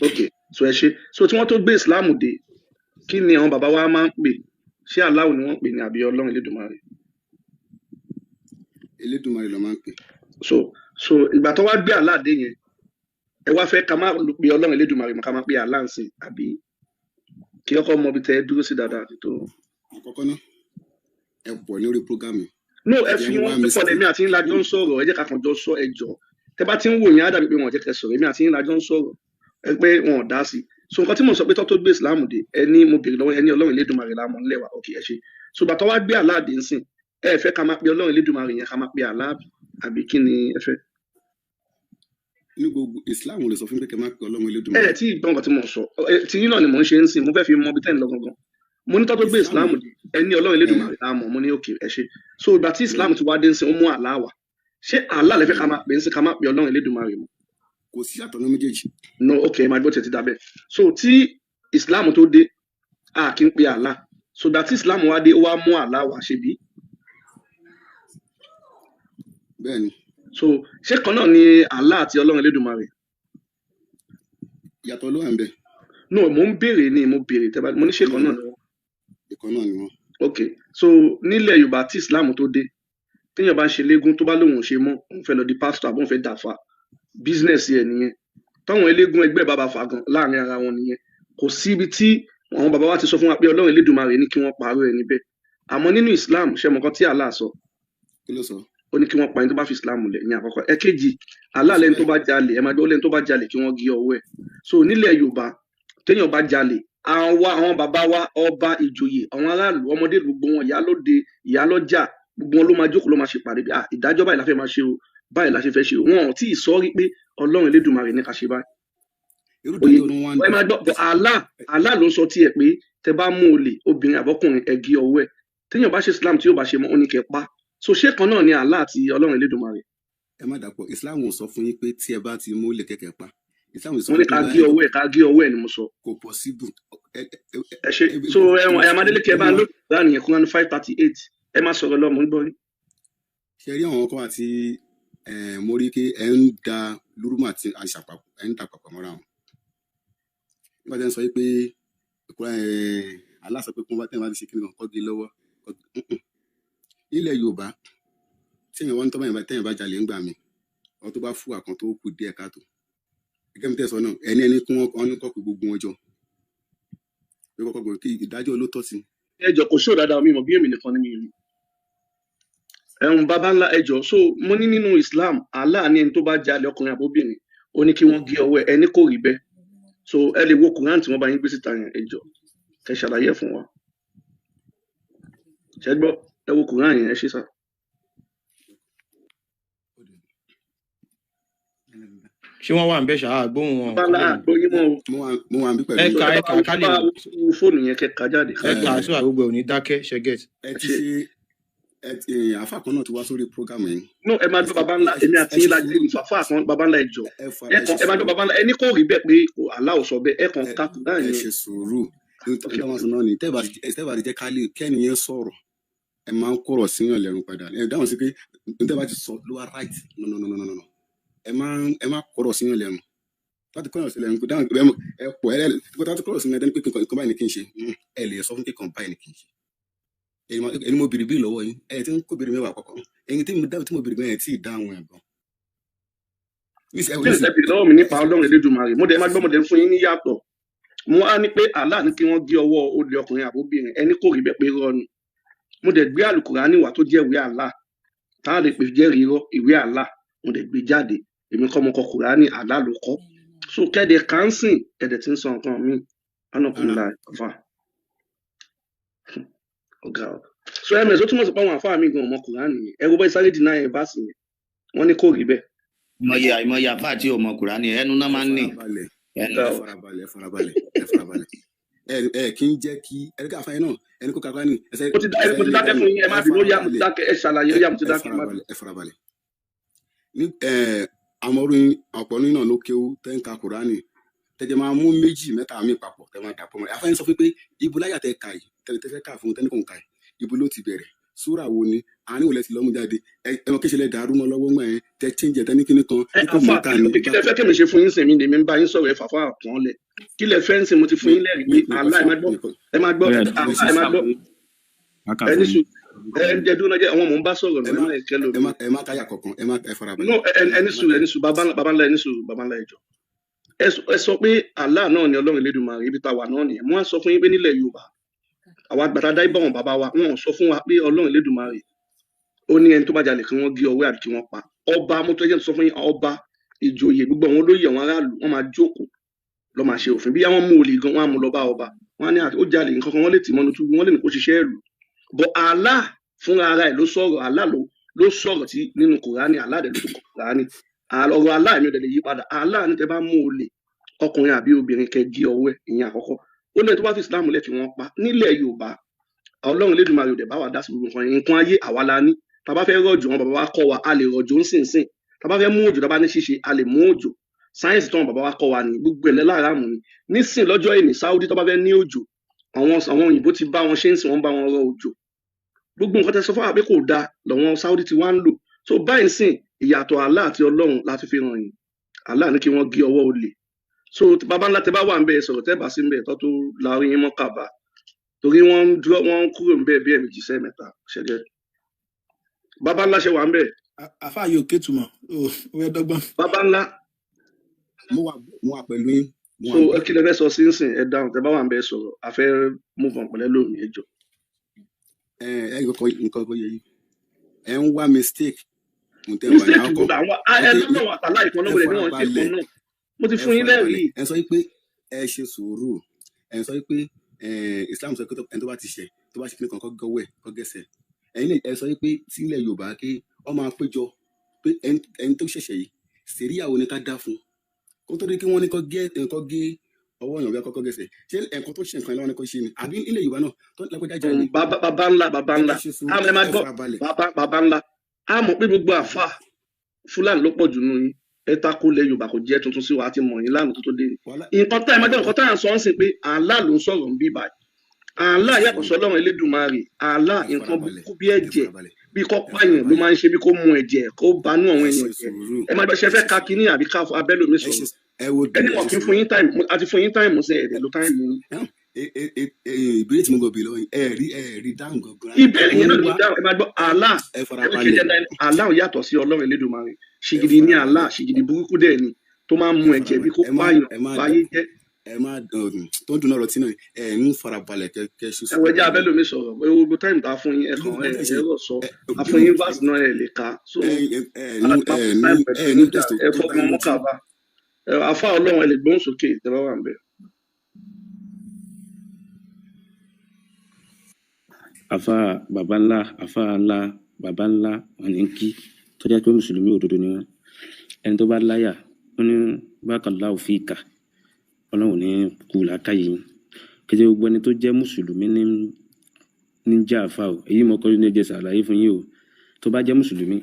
Ok so ẹ ṣe so tí wọ́n tó gbé Islam dé kí ni àwọn bàbá wa máa ń pè ṣé Allah ni wọ́n pè ní àbí Ọlọ́run Elédùmarè. Elédùmarè ló máa ń pè. so ìgbà tó wá gbé Allah dé yẹn ẹ wá fẹ́ ká má pe Ọlọ́run Elédùmarè ká má pe Allah ń sìn àbí kí ọkọ mọ bí tẹ dúró sí dáadáa tó. Àkọ́kọ́ náà ẹ pọ̀ ní orí prógámù. no ẹ fi wọn pípọ̀ lẹ́mí àti ńlá jọ ń sọ̀rọ̀ ẹ jẹ́ ká kàn jọ sọ ẹjọ́ tẹ bá ti ń wò yẹn á dàbí pé wọn ò jẹ́ kẹ́ sọ̀rọ̀ èmi àti ńlá jọ ń sọ̀rọ̀ ẹ pé wọn ò dá sí so nǹkan tí mo sọ pé tó gbé Islam dé ẹni mo bèrè lọ́wọ́ ẹni Ọlọ́run Elédùmarè la mọ̀ ńlẹ̀ wa ok ẹ ṣe so bàtọ́ wá gbé Allah dé ń sìn ẹ fẹ́ ká má pe Ọlọ́run Elédùmarè yẹn ká má pe Allah àbí kí ni ẹ fẹ́. Ní gbogbo Islam lè sọ fún pé kẹ́ má pe Ọlọ́run Elédùmarè. Tí ìgbọ́n nǹkan tí mo sọ tí yín náà ni mò ń ṣe ń sìn mo fẹ́ fi mọ bí tẹ́ni lọ gangan mo ní tó gbé Islam dé ẹni Ọlọ́run Elédùmarè la mọ̀ mo ní òkè ẹ ṣe so ìgbà tí Islam ti wá dé ń sìn ó mú Allah wá ṣé Allah lè fẹ́ ká máa pè ń sìn ká máa pe Ọlọ́run Elédùmarè mọ́. Kò sí àtọ̀nà méjèèjì. No ok máa gbọ́ tẹ̀ ti dábẹ́ so tí Islam tó dé a kì í pe Allah so ìgbà tí Islam wá dé ó wá mú Allah wá ṣe bí. Bẹ́ẹ̀ ni. So ṣé kan náà ni Allah àti Ọlọ́run Elédùmarè. Ìyàtọ̀ ló wà ń bẹ̀. No mo ń béèrè ni mo béèrè tẹ́ bá mo ní ṣé kan náà ni wọ́n. Ìkan náà ni wọ́n. Ok so nílẹ̀ Yorùbá tí Islam tó dé téèyàn bá ń ṣe léegun tó bá lóun ò ṣe mọ́ òun fẹ́ lọ di pastor àbọ̀ òun fẹ́ dàfà business yẹn nìyẹn táwọn eléegun ẹgbẹ́ bàbá fà gan láàrin ara wọn nìyẹn kò sí ibi tí àwọn bàbá wa ti sọ fún wa pé Ọlọ́run Elédùmarè ní kí wọ́n pààrọ̀ ẹ̀ níbẹ̀ àmọ́ nínú Islam ṣe mọ̀ kan tí Allah sọ. Kí ló sọ? Ó ní kí wọ́n pa ẹni tó bá fi Islam lẹ̀ ní àkọ́kọ́ ẹ̀kejì Allah lẹ́ni tó bá jalè ẹ máa gbọ́ lẹ́ni tó bá jalè kí wọ́n gé ọwọ́ ẹ̀ so nílẹ̀ Yorùbá téèyàn bá jalè àwọn bàbá wa ọba ìjòyè àwọn aráàlú ọmọdé gbogbo wọn ìyálóde ìyálọ́jà gbogbo wọn ló máa jókòó ló máa ṣe pàdé bí ìdájọ́ báyìí la fẹ́ máa ṣe o báyìí la ṣe fẹ́ ṣe o wọn ò tí ì sọ rí pé Ọlọ́run Elédùmarè ní ká ṣe báyìí. ẹ máa gbọ́ Allah ló sọ tiẹ̀ pé tẹ bá mú olè obìnrin àbọ́kùnrin ẹ gé ọwọ́ ẹ̀ téèyàn bá ṣe Islam tí yóò bá ṣe mọ́ ó ní kẹ́ pa so ṣé kan náà ni Allah àti Ọlọ́run Elédùmarè. Ẹ má dàpọ̀ Islam ò sọ fún yín pé tí ẹ bá ti mú lè kẹ̀kẹ́ pa. Islam sọ fún yín ká gé ọwọ́ ẹ̀ ni mo sọ. Kò possible. Ẹ ṣe so ẹ̀yàmádélé kí ẹ bá lóògùn láàrin yẹn kúránì 538 ẹ má sọ̀rọ̀ lọ́mọ ń gbọ́ yín. Ṣé rí àwọn kan àti mo rí pé ẹ ń da lúrúmọ̀ àti àṣàpapọ̀ ẹ ń da papọ̀ mọ́ra wọn. Nígbà tí wọ́n sọ pé Allah sọ pé kí wọ́n bá tẹ̀ wá ti ṣe kí nìkan kọ́ gé lọ́wọ́. Ilẹ̀ Yorùbá tí èèyàn wọ́n ń tọ́ba tẹ̀yìn bá jalè ń gbà mí ọ tó bá fún àkàn tó kù díẹ̀ káàtó gẹ́gẹ́ bí tẹ̀sán náà ẹni kún wọn ní kọ́kọ́ gbogbo wọn jọ pé kọ́kọ́ gbogbo kí ìdájọ́ ló tọ́ sí. Ẹjọ́ kò ṣó dáadáa mi mọ̀ bí èmi nìkan ní mi rí bàbá ńlá ẹjọ́ so mo ní nínú Islam Allah ní ẹni tó bá jalè ọkùnrin àbóbìnrin ó ní kí wọ́n gé ọwọ́ ẹ̀ ẹni kò rí bẹ́ẹ̀ so ẹ lè wo Quran tí wọ́n bá yín gbé síta yẹn ẹjọ́ kẹ́ ṣàlàyé fún wa ṣẹ́gbọ́ ẹ wo Quran yẹn ẹ ṣe sá. Ṣé wọ́n wà ń bẹ́ ṣáà gbóhùn wọn? Bàbá àgbóyún mọ́ o. Mo wà ń bí pẹ̀lú. Ẹ̀ka kálí fóònù yẹn kẹ́ka jáde. Ẹ̀ka sọ àgbègbè òní dákẹ́ ṣe get. Ẹ ti ṣe àfa kan náà ti wá sórí program yẹn. No ẹ máa gbọ́ bàbá ńlá èmi àti yín lajú ìfàfà kan bàbá ńlá ẹjọ́ ẹ máa gbọ́ bàbá ńlá ẹni kò rí bẹ́ẹ̀ pé Allah ò sọ bẹ́ẹ̀ ẹ kàn ká kúrò ẹ ṣe sùúrù nítorí wọn sọ náà ni tẹ́ẹ̀bà ti jẹ́ kálí kẹ́niyẹn sọ̀rọ̀ ẹ máa ń kọ̀rọ̀ síyàn lẹ́nu padà ẹ dáhùn sí pé tẹ́ẹ̀bà ti sọ ló wá right no ẹ má kọ̀rọ̀ síyàn lẹ́nu láti kọ̀rọ̀ síyàn lẹ́nu dáhùn ẹ pọ̀ ẹ láti kọ̀rọ̀ síyàn lẹ́nu pé kankan báyìí ni kí n ṣe ẹ lè sọ fún pé kankan báyìí ni kí n ṣe ẹni mo bèrè bí lọ́wọ́ yín ẹ ti ń kó bèrè mẹ́wàá kọ̀ọ̀kan ẹni tí mo bèrè mẹ́wàá tí ì dáhùn ẹ̀ gan. kí ni ẹ bèrè lọ́wọ́ mi nípa Ọlọ́run Elédùmarè mo dẹ̀ má gbọ́ mo dẹ̀ fún yín ní yàtọ̀ mo á ní pé Allah ní kí wọ́n gé ọwọ́ olè ọkùnrin àbóbìnrin ẹni kò rí bẹ́ẹ̀ pé rọ́ọ̀nù mo dẹ̀ gbé Al-Qur'ani wá tó jẹ́ ìwé Allah táwọn lè pè jẹ́ rírọ́ ìwé Allah mo dẹ̀ gbé jáde èmi kọ́ mo kọ kùránì Allah ló kọ so kẹ́dẹ̀ kánsìn kẹ́dẹ̀ tí ń sọ nǹkan mi ọ̀nàkùnrin láì fà ọ̀gá ọ̀ so ms ó túmọ̀ sí pé àwọn àfáà mi gan ọmọ kùránì yẹn ẹrú bá sáré dínà ẹ̀ bá sì yẹn wọ́n ní kò rí bẹ́ẹ̀. ìmọ̀ye àfáà tí ọmọ kùránì ẹnu náà máa ń ní. ẹ farabalẹ̀ kí n jẹ́ kí ẹ̀ríkà àfáà náà ẹni kó kakura ní. mo ti dákẹ́ fún yín ẹ má bínú ó yá mo ti dákẹ́ ẹ ṣàlàyé ó yá mo ti dákẹ́ ẹ farabalẹ̀ ní àmọ́rún ọ̀pọ̀ nínú náà ló kéwú tẹ́ ń ka kùránì tẹ́jẹ́ máa mú méjì mẹ́ta mi papọ̀ tẹ́ máa dàpọ̀ mọ́ ẹ̀ afẹ́yín sọ pé ibo láyà tẹ́ ka yìí tẹ́ fẹ́ ká fún tẹ́nìkan ka yìí ibo ló ti bẹ̀rẹ̀ súrà wo ni àárín òlẹ̀ ti lọ́mú jáde ẹ̀wọ̀n kí ṣẹlẹ̀ dàrú mọ́ lọ́wọ́ mọ́ ẹ̀ tẹ́ chíńjẹ tẹ́ ní kíní kan nípa mọ́ta ni. kí lẹ fẹ́ kí mi ṣe fún yín sìn mí lèmi ń bá yín sọ̀rọ̀ ẹ fàfà àpọ́n lẹ̀ kí lẹ fẹ́ ń sìn mo ti fún yín lẹ́rìí pé àlá ẹ má gbọ́ ẹni sùn jẹ dúró jẹ àwọn mò ń bá sọ̀rọ̀ ní ọmọ ẹkẹ lómi. ẹ má káyà kankan ẹ farabalẹ̀. no ẹni sùn babalá ẹni sùn babalá ẹjọ ẹ sọ pé Allah náà ni Ọlọ́run Elédùmarè ibi tá a wà náà nìyẹn mo á sọ fún yín pé nílẹ̀ Yorùbá àwọn àgbàtà dá ibà wọn bàbá wa wọn sọ fún wa pé Ọlọ́run Elédùmarè ó ní ẹni tó bá jalè kí wọ́n gé ọwọ́ àbí kí wọ́n pa ọba mọ́tò sọ fún yín ọba ìjòyè gbogbo àwọn olóyè àwọn aráàlú wọ́n máa jókòó lọ́ máa ṣe òfin bí wọ́n mú olè gan wọ́n á mú lọ bá ọba wọ́n á ní ó jalè nǹkan kan wọ́n lè tì mọ́nu túbú wọ́n lè ní kó ṣiṣẹ́ ìlú but Allah fúnra ara ẹ̀ ló sọ̀rọ̀ Allah ló sọ̀rọ̀ tí nínú Kùránì Allah dẹ̀ ló sọ̀rọ̀ Kùránì ọ̀rọ̀ Allah mi ò dẹ̀ lè yí padà Allah ní tẹ́ bá mú olè ọkùnrin àbí obìnrin kẹ́ gé ọwọ́ ẹ̀ ìyẹn àkọ́kọ́ ó lẹ́yìn tó bá fi Islam lẹ̀ fi wọ́n pa nílẹ̀ Yorùbá Ọlọ́run Elédùmarè ò dẹ̀ bá wa dá sí gbogbo nǹkan ayé àwa la ní tá bá fẹ́ rọ̀jò wọn bàbá wa kọ́ wa a lè rọ̀jò ń sìn tá bá fẹ́ mú òjò tá bá ní ṣíṣe a lè mú òjò sáyẹ́nsì tó wọn bàbá wa kọ́ wa ní gbogbo ẹ̀ lẹ́láàrámù ni nísìn lọ́jọ́ ìní Saudi tó bá fẹ́ ní òjò àwọn òyìnbó ti bá wọn ṣe ń sìn wọ́n bá wọn rọ òjò gbogbo nǹkan tẹ sọ fún wa pé kò dáa lọ́wọ́n Saudi ti wá ń lò so báyìí sìn ìyàtọ̀ Allah àti Ọlọ́run láti fi hàn yín Allah ní kí wọ́n gé ọwọ́ olè so bàbá ńlá tẹ bá wà ń bẹ sọ̀rọ̀ tẹ́ bá sí ń bẹ tó láàrin yín mọ́ kàbà torí wọ́n kúrò ń bẹ bí ẹ̀mejì sẹ́mẹ́ta ṣẹ́gẹ́ bàbá ńlá ṣe wà ń bẹ. àfa yóò kétùmọ̀ ó fẹ́ dọ́gbọ́n. bàbá ńlá. mo wà pẹ̀lú yín. so kí lẹ fẹ́ sọ sí ń sìn ẹ dáhùn tẹ bá wà ń bẹ sọ̀rọ̀ a fẹ́ move on pẹ̀lẹ́ lómi ẹ jọ. nǹkan kò yẹ yìí ẹ ń wá mistake. mistake gbogbo àwọn ẹlọ́wọ́ àtàlá ìpọ́nlọ́wọ́ rẹ̀ ní wọ́n ṣe kan náà mo ti fún yín lẹ́rìí. ẹ sọ pé ẹ ṣe sùúrù ẹ sọ pé Islam sọ pé ẹni tó bá ti ṣe tó bá ṣe kíni kan kọ́ gọ́wọ́ ẹ̀ kọ́ gẹ̀ẹ́sẹ̀ ẹ̀yin lè ẹ sọ pé sílẹ̀ Yorùbá kí wọ́n máa péjọ pé ẹni tó ṣẹ̀ṣẹ̀ yìí ṣèríyàwó ni ká dá fún kó tó dé kí wọ́n ní kọ́ gé ọwọ́ èèyàn bí akọ́kọ́ gẹ̀ẹ́sẹ̀ ṣé ẹ̀kọ́ tó ṣe nǹkan lọ́wọ́ ni kò ṣe ni àbí ilẹ̀ Yorùbá náà tó lágbájá jẹ́ ni. bàbá ńlá àmọ́ ẹ máa gbọ́ bàbá ńlá a mọ̀ pé gbogbo àfà Fúlàní ló pọ̀ jù nù yín ẹ tako lẹ Yorùbá kò jẹ́ tuntun sí wa àti mọ̀ yín lánàá tó dé nǹkan tá ẹ máa gbọ́ nǹkan tá à ń sọ ń sìn pé Allah ló ń sọ̀rọ̀ ń bí báyìí Allah yàtọ̀ sọ́lọ́run Elédùmarè Allah nǹkan burúkú bí ẹ̀jẹ̀ bí kò pààyàn ló máa ń ṣe bí kò mu ẹ̀jẹ̀ kó banú àwọn èèyàn jẹ́ ẹ máa bẹ ṣe fẹ́ ka kínní àbí ká abẹ́lómi sọ̀rọ̀ ẹni wọ́n kí fún yín táìmù àti fún yín táìmù sẹ́ ẹ̀dẹ̀ ló táìmù. ìbéèrè tí mo gbọ́ bèèrè lọ́wọ́ ẹ̀rí dáhùn gangan. ìbéèrè yẹn náà ní dáhùn ẹ máa gbọ́ Allah yàtọ̀ sí Ọlọ́run Elédùmarè ṣìgìdì ní Allah ṣìgìdì burúkú dẹ̀ ni tó máa ń mu ẹ̀jẹ̀ bí kò pààyàn báyé jẹ́. ẹ má tó ń dun ọ̀rọ̀ tí náà ẹ ń farabalẹ̀ kẹ ṣe sọ. ẹwẹ jẹ abẹlómi sọ̀rọ̀ pé gbogbo táìmù tá a fún yín ẹkàn ẹrọ sọ a fún yín vaasi náà ẹ lè ka so ẹ fọkàn mọ kàbá afa Ọlọ́run ẹ lè gbóhùn sókè tẹlẹ wà ń bẹ. afa baba ńlá baba ńlá wọn ní kí tó jẹ́ pé mùsùlùmí òdodo ni wọn ẹni tó bá láyà wọn ní bákàlá òfin ìkà Ọlọ́run ní kú làákàyè yín kéde gbogbo ẹni tó jẹ́ mùsùlùmí ní jáfa o èyí mọ kọjú ní ẹjẹ ṣàlàyé fún yín o tó bá jẹ́ mùsùlùmí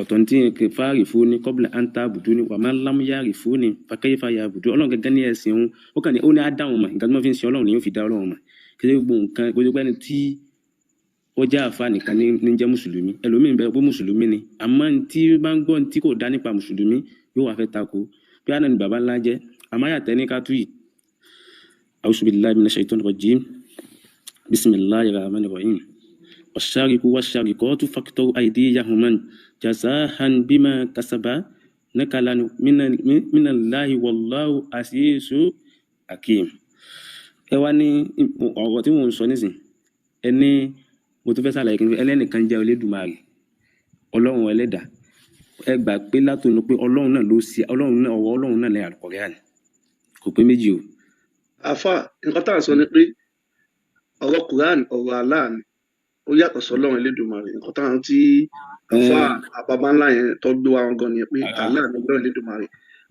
ọ̀tọ̀ ní tí fáàrí fún ní kọ́bìlà àǹtà àbùdó ní wàmá lámúyàrí fún ní fàkẹ́yẹ́fà yà àbùdó Ọlọ́run gẹ́gẹ́ ní ẹ̀sìn òun ó kàn ní ó ní á dáhùn mà nǹkan tí wọ́n fi ń sin Ọlọ́run ni yóò fi dá Ọlọ́run mà kéde gbogbo nǹkan gbogbo ẹni tí ó jẹ́ àfa nìkan ní jẹ́ mùsùlùmí ẹlòmíín bẹ́ẹ̀ pé mùsùlùmí ni àmọ́ tí bá ń gbọ́ tí kò dá nípa mùsùlùmí yóò wá fẹ́ tako bí àná ni bàbá ńlá jẹ́ àmáyàtẹ́ ní ká tú yìí أعوذ بالله من الشيطان الرجيم بسم الله الرحمن الرحيم والسارق والسارقات فاقطعوا أيديهما جزاء بما كسبا نكالا من الله والله عزيز حكيم. ẹ wá ní ọ̀rọ̀ tí mò ń sọ nísìn ẹni mo tún fẹ́ ṣàlàyé kí ẹlẹ́nìkan jẹ́ Olódùmarè Ọlọ́run ẹlẹ́dàá ẹ gbà pé látòun pé Ọlọ́run náà ló ṣe Ọlọ́run náà ọwọ́ Ọlọ́run náà lẹ́yìn Al-Qur'an kò pé méjì o. àfà nǹkan tá à ń sọ ni pé ọ̀rọ̀ Quran ọ̀rọ̀ Allah ni ó yàtọ̀ sọ́lọ́run Elédùmarè nǹkan tá à ń tí àfà àbábá ńlá yẹn tó gbé wa gan ni pé Allah ni Ọlọ́run Elédùmarè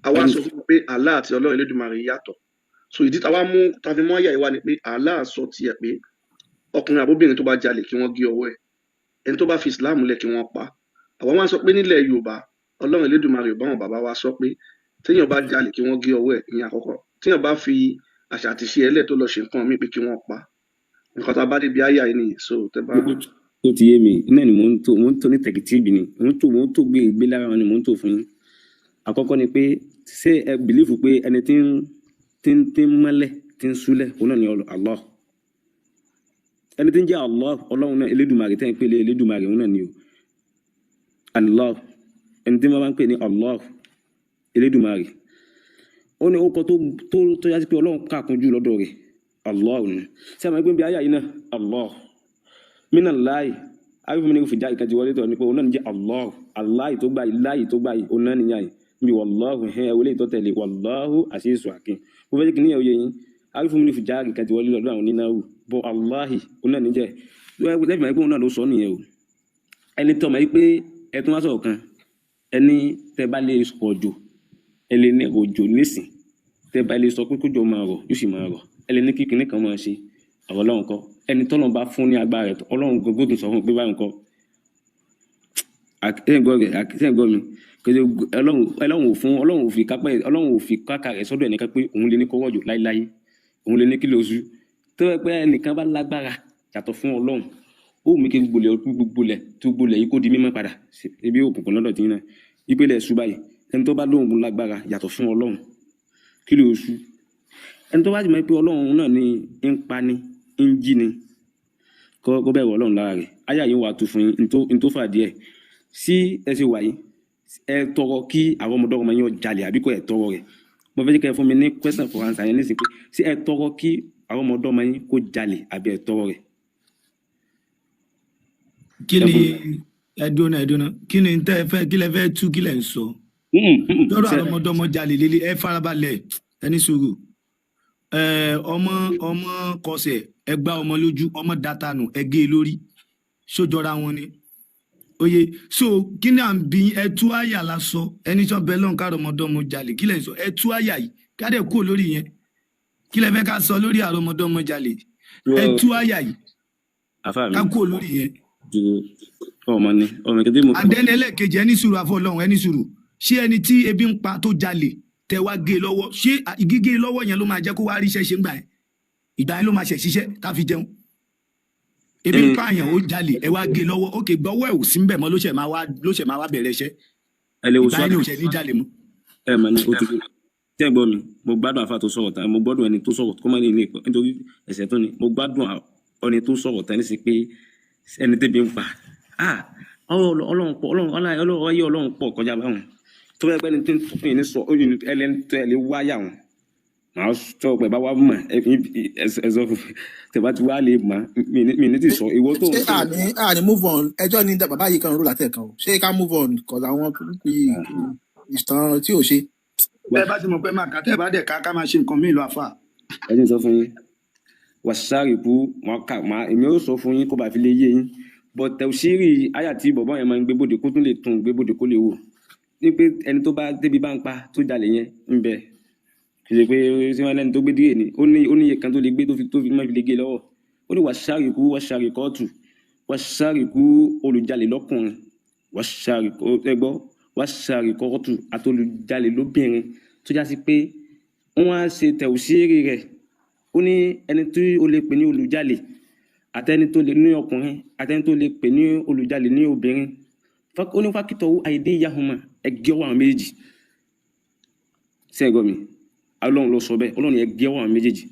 àwa sọ fún mi pé Allah àti Ọlọ́run Elédùmarè yàtọ̀ so ìdí táwa mú tàbí mọ́ àyà ìwà ni pé Allah sọ tiẹ̀ pé ọkùnrin àbóbìnrin tó bá jalè kí wọ́n gé ọwọ́ ẹ̀ ẹni tó bá fi Islam lẹ̀ kí wọ́n pa àwọn wá sọ pé nílẹ̀ Yorùbá Ọlọ́run Elédùmarè bá wọn bàbá wa sọ pé téèyàn bá jalè kí wọ́n gé ọwọ́ ẹ̀ ìyẹn àkọ́kọ́ téèyàn bá fi àṣà àti ṣe ẹlẹ́ tó lọ ṣe nǹkan míì pé kí wọ́n pa nǹkan tá a bá débi àyà yìí nìyí so tẹ bá. ó ti yé mi iná ni mò ń tó ní tẹ̀kìtìbì ni mò ń tó gbé lára wọn ni mò ń tó fún yín àkọ́kọ́ ni pé ṣé ẹ bìlífù pé ẹni tí ń mọ́lẹ̀ tí ń súlẹ̀ òun náà ni Allah ẹni tí ń jẹ́ Allah Ọlọ́run náà Elédùmarè tẹ́ ń pè lé Elédùmarè òun náà ni o Allah ẹni tí wọ́n bá ń pè ní Allah Elédùmarè ó ní orúkọ tó yá sí pé Ọlọ́run kàkún jù lọ́dọ̀ rẹ̀ Allah ni tí a máa gbé bí ayé yìí náà Allah mínà láì àrífún mi ní fìjà ìkàtí wọlé tọ̀ nípa òun náà ní jẹ́ Allah tó gbà yìí láì tó gbà yìí òun náà nìyà yìí bí wallahu hẹ́ wọlé tó tẹ̀lé wallahu àṣíṣù àkín mo fẹ́ kí níyàwó yẹn àrífún mi ní fìjà ìkàtí wọlé lọ́dọ̀ àwọn onínáwó bọ́ Allahi òun náà ní jẹ́ lẹ́fì máa gbé òun náà ló sọ nìyẹn o ẹni tó máa yí pé ẹtún wá sọ̀rọ̀ kan ẹni tẹ bá lè ọjọ́ ẹlẹ́ ní òjò nísìn tẹ bá lè sọ pé kójọ máa rọ̀ yóò sì máa rọ̀ ẹlẹ́ ní kíkiní kan máa ṣe àwọn Ọlọ́run kọ́ ẹni tọ́lọ́run bá fún ní agbára rẹ̀ Ọlọ́run gbogbo tó sọ fún pé báyìí kọ́ àtẹ̀gbọ́ mi kẹjọ Ọlọ́run ò fi káka rẹ̀ sọ́dọ̀ ẹnìkan pé òun lè ní kó rọ̀jò láíláí òun lè ní kí lè oṣù tó yẹ pé ẹnìkan bá lágbára yàtọ̀ fún Ọlọ́run ó mú kí gbogbo lẹ̀ yìí kó di mímọ́ padà ebi òkùnkùn lọ́dọ̀ tí náà ìpele ẹ̀sùn báyìí ẹni tó bá lóhùn lágbára yàtọ̀ fún Ọlọ́run kí lè oṣù ẹni tó bá jẹ́ pé Ọlọ́run náà ni ń pa ni ń jí ni kó bẹ̀rù Ọlọ́run lára rẹ̀ ayé àyè wà tó fún yín tó fà díẹ̀ sí ẹ ṣe wà yìí ẹ tọrọ kí àwọn ọmọdé ọmọ yín jalè àbí kò ẹ tọrọ rẹ̀ mo fẹ́ kẹ́ fún mi ní question for answer yẹn nísìnyí pé sí ẹ tọrọ kí àwọn ọmọdé ọmọ yín kó jalè àbí ẹ tọrọ rẹ̀. kí ni ẹdùnà kí ni tẹ́ ẹ fẹ́ kí lẹ fẹ́ tú kí lẹ ń sọ lọ́rọ̀ àwọn ọmọdé ọmọ jalè lélẹ̀ ẹ farabalẹ̀ ẹni sùúrù ọmọ kọsẹ̀ ẹ gbá ọmọ lójú ọmọ dátànù ẹ gé e lórí sójọra wọn ni oye so kí ni à ń bí ẹ tú àyà lásọ ẹni sọ bẹ́ẹ̀ lọ́n káàrọ̀ ọmọdé ọmọ jalè kí lẹ ń sọ ẹ tú àyà yìí káde kúrò lórí yẹn kí lẹ fẹ́ ká sọ lórí àrọ̀ ọmọdé ọmọ jalè ẹ tú àyà yìí ká kúrò lórí yẹn. ọmọ ni ọmọ kẹtẹ mo. àdéhùn ẹlẹ́ẹ̀kejì ẹni sùúrù àfọlọ́hún ẹni sùúrù ṣé ẹni tí ebi ń pa tó jalè tẹ wá gé lọ́wọ́ ṣé gígé lọ́wọ́ yẹn ló máa jẹ́ kó wá ríṣẹ́ ṣe ń gbà yẹn ìgbà yẹn ló máa ṣẹ̀ ṣiṣẹ́ tá fi jẹun ebi ń pààyàn ó jalè ẹ wá gé lọ́wọ́ ókè gbọ́wọ́ ẹ̀ ò sí ń bẹ̀ mọ́ ló ṣẹ̀ máa wá bẹ̀rẹ̀ iṣẹ́ ìgbà yẹn ò ṣẹ̀ ní jalè mọ́. ẹ mọ ní o ti tẹ ẹ gbọ́ mi mo gbádùn àfa tó sọ̀rọ̀ tán mo gbọ́dọ̀ ẹni tó sọ̀rọ̀ kó má ní ilé ìpọ nítorí ẹ̀ṣẹ̀ tó ní mo gbádùn ẹni tó sọ̀rọ̀ tán nísìnyí pé ẹni tẹbi ń pa Ọlọ́run pọ̀ kọjá báwọn tó bẹ́ẹ̀ pẹ́ni tí ń tún ní sọ ẹlẹ́ni tó ẹ lè wáyà wọn màá sọ pé bá wà mọ̀ ẹ̀sọ́ tẹ̀bá ti wá lè mọ̀ mí ní ti sọ ìwọ tó ń sọ. àní move on ẹjọ́ ní bàbá yìí kan rú látẹ̀kan o ṣé ká move on kọ̀ làwọn ìtàn tí ò ṣe. bẹ́ẹ̀ bá ti mọ̀ pé máa kà tẹ́ ẹ bá dẹ̀ ká máa ṣe nǹkan mí lọ àfà. ẹ ní sọ fún yín wàṣàrìkú èmi ó sọ fún yín kó bá fi lè yé yín bọ̀ tẹ̀síìrì àyà tí bọ̀bọ̀ yẹn máa ń gbé bòde kó tún lè tún gbé bòde kó lè wò ní pé ẹni tó bá débi bá ń pa tó jalè yẹn ń bẹ kì í ṣe pé ṣé wọn lẹni tó gbé díẹ̀ ni ó ní iye kan tó lè gbé tó fi má fi lè gé lọ́wọ́ ó ní wàṣàrìkú olùjalè lọ́kùnrin wàṣàrìkọ́tù àtolùjalè lóbìnrin tó já sí pé wọ́n á ṣe tẹ̀síìrì rẹ̀ ó ní ẹni tí ó lè pè ní olùjalè àtẹni tó lè ní ọkùnrin àtẹni tó lè pè ní olùjalè ní obìnrin ó ní fákítọ̀ àìdí ìyáhùnmá ẹgbẹ́ ọwọ́ àwọn méjèèjì sẹ́gbọ́n mi Ọlọ́run ló sọ bẹ́ẹ̀ Ọlọ́run ẹgbẹ́ ọwọ́ àwọn méjèèjì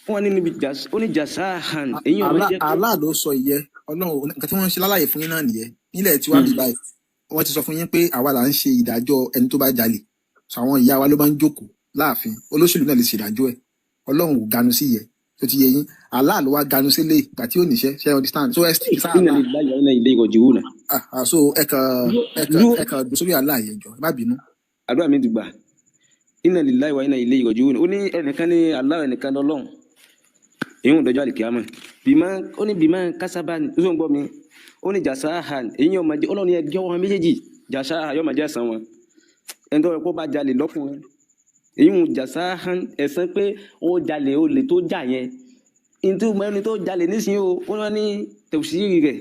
wọ́n ní níbi ó ní jasahan èyí ọ̀rọ̀ jẹ́ pé. Allah ló sọ ìyẹn Ọlọ́run nǹkan tí wọ́n ń ṣe lálàyé fún yín náà nìyẹn nílẹ̀ tí wàá bí báyìí wọ́n ti sọ fún yín pé àwa là ń ṣe ìdájọ́ ẹni tó bá jalè sọ àwọn ìyá wa ló máa ń jókòó láàfin olóṣèlú náà lè ṣèdájọ́ ẹ̀ Ọlọ́run ò ganu sí yẹ tó ti yẹ yín Allah ló wá ganu sílé ìgbà tí ò níṣẹ́ ṣe understand so ẹ sì sáà. so ẹ kàn sórí aláàyè jọ ẹ má bínú. àdúrà mi ti gbà inna lillahi wa inna ilayhi raji'un ó ní ẹnìkan ní Allah ẹnìkan lọ́lọ́run èyí ń dọjọ́ àlìkíyàmọ̀ bímọ kásábà ní ó ń gbọ́ mi ó ní jasahan èyí ọmọ jẹ ọlọ́run ẹjọ́ wọn méjèèjì jasahan yọmọ jẹ́ ẹ̀san wọn ẹni tó rẹ kó bá jalè lọ́kùnrin èyí ń jasahan ẹ̀san pé ó jalè ó lè tó jà yẹn ẹni tó jalè nísìnyí ó wọ́n ní tafsiri rẹ̀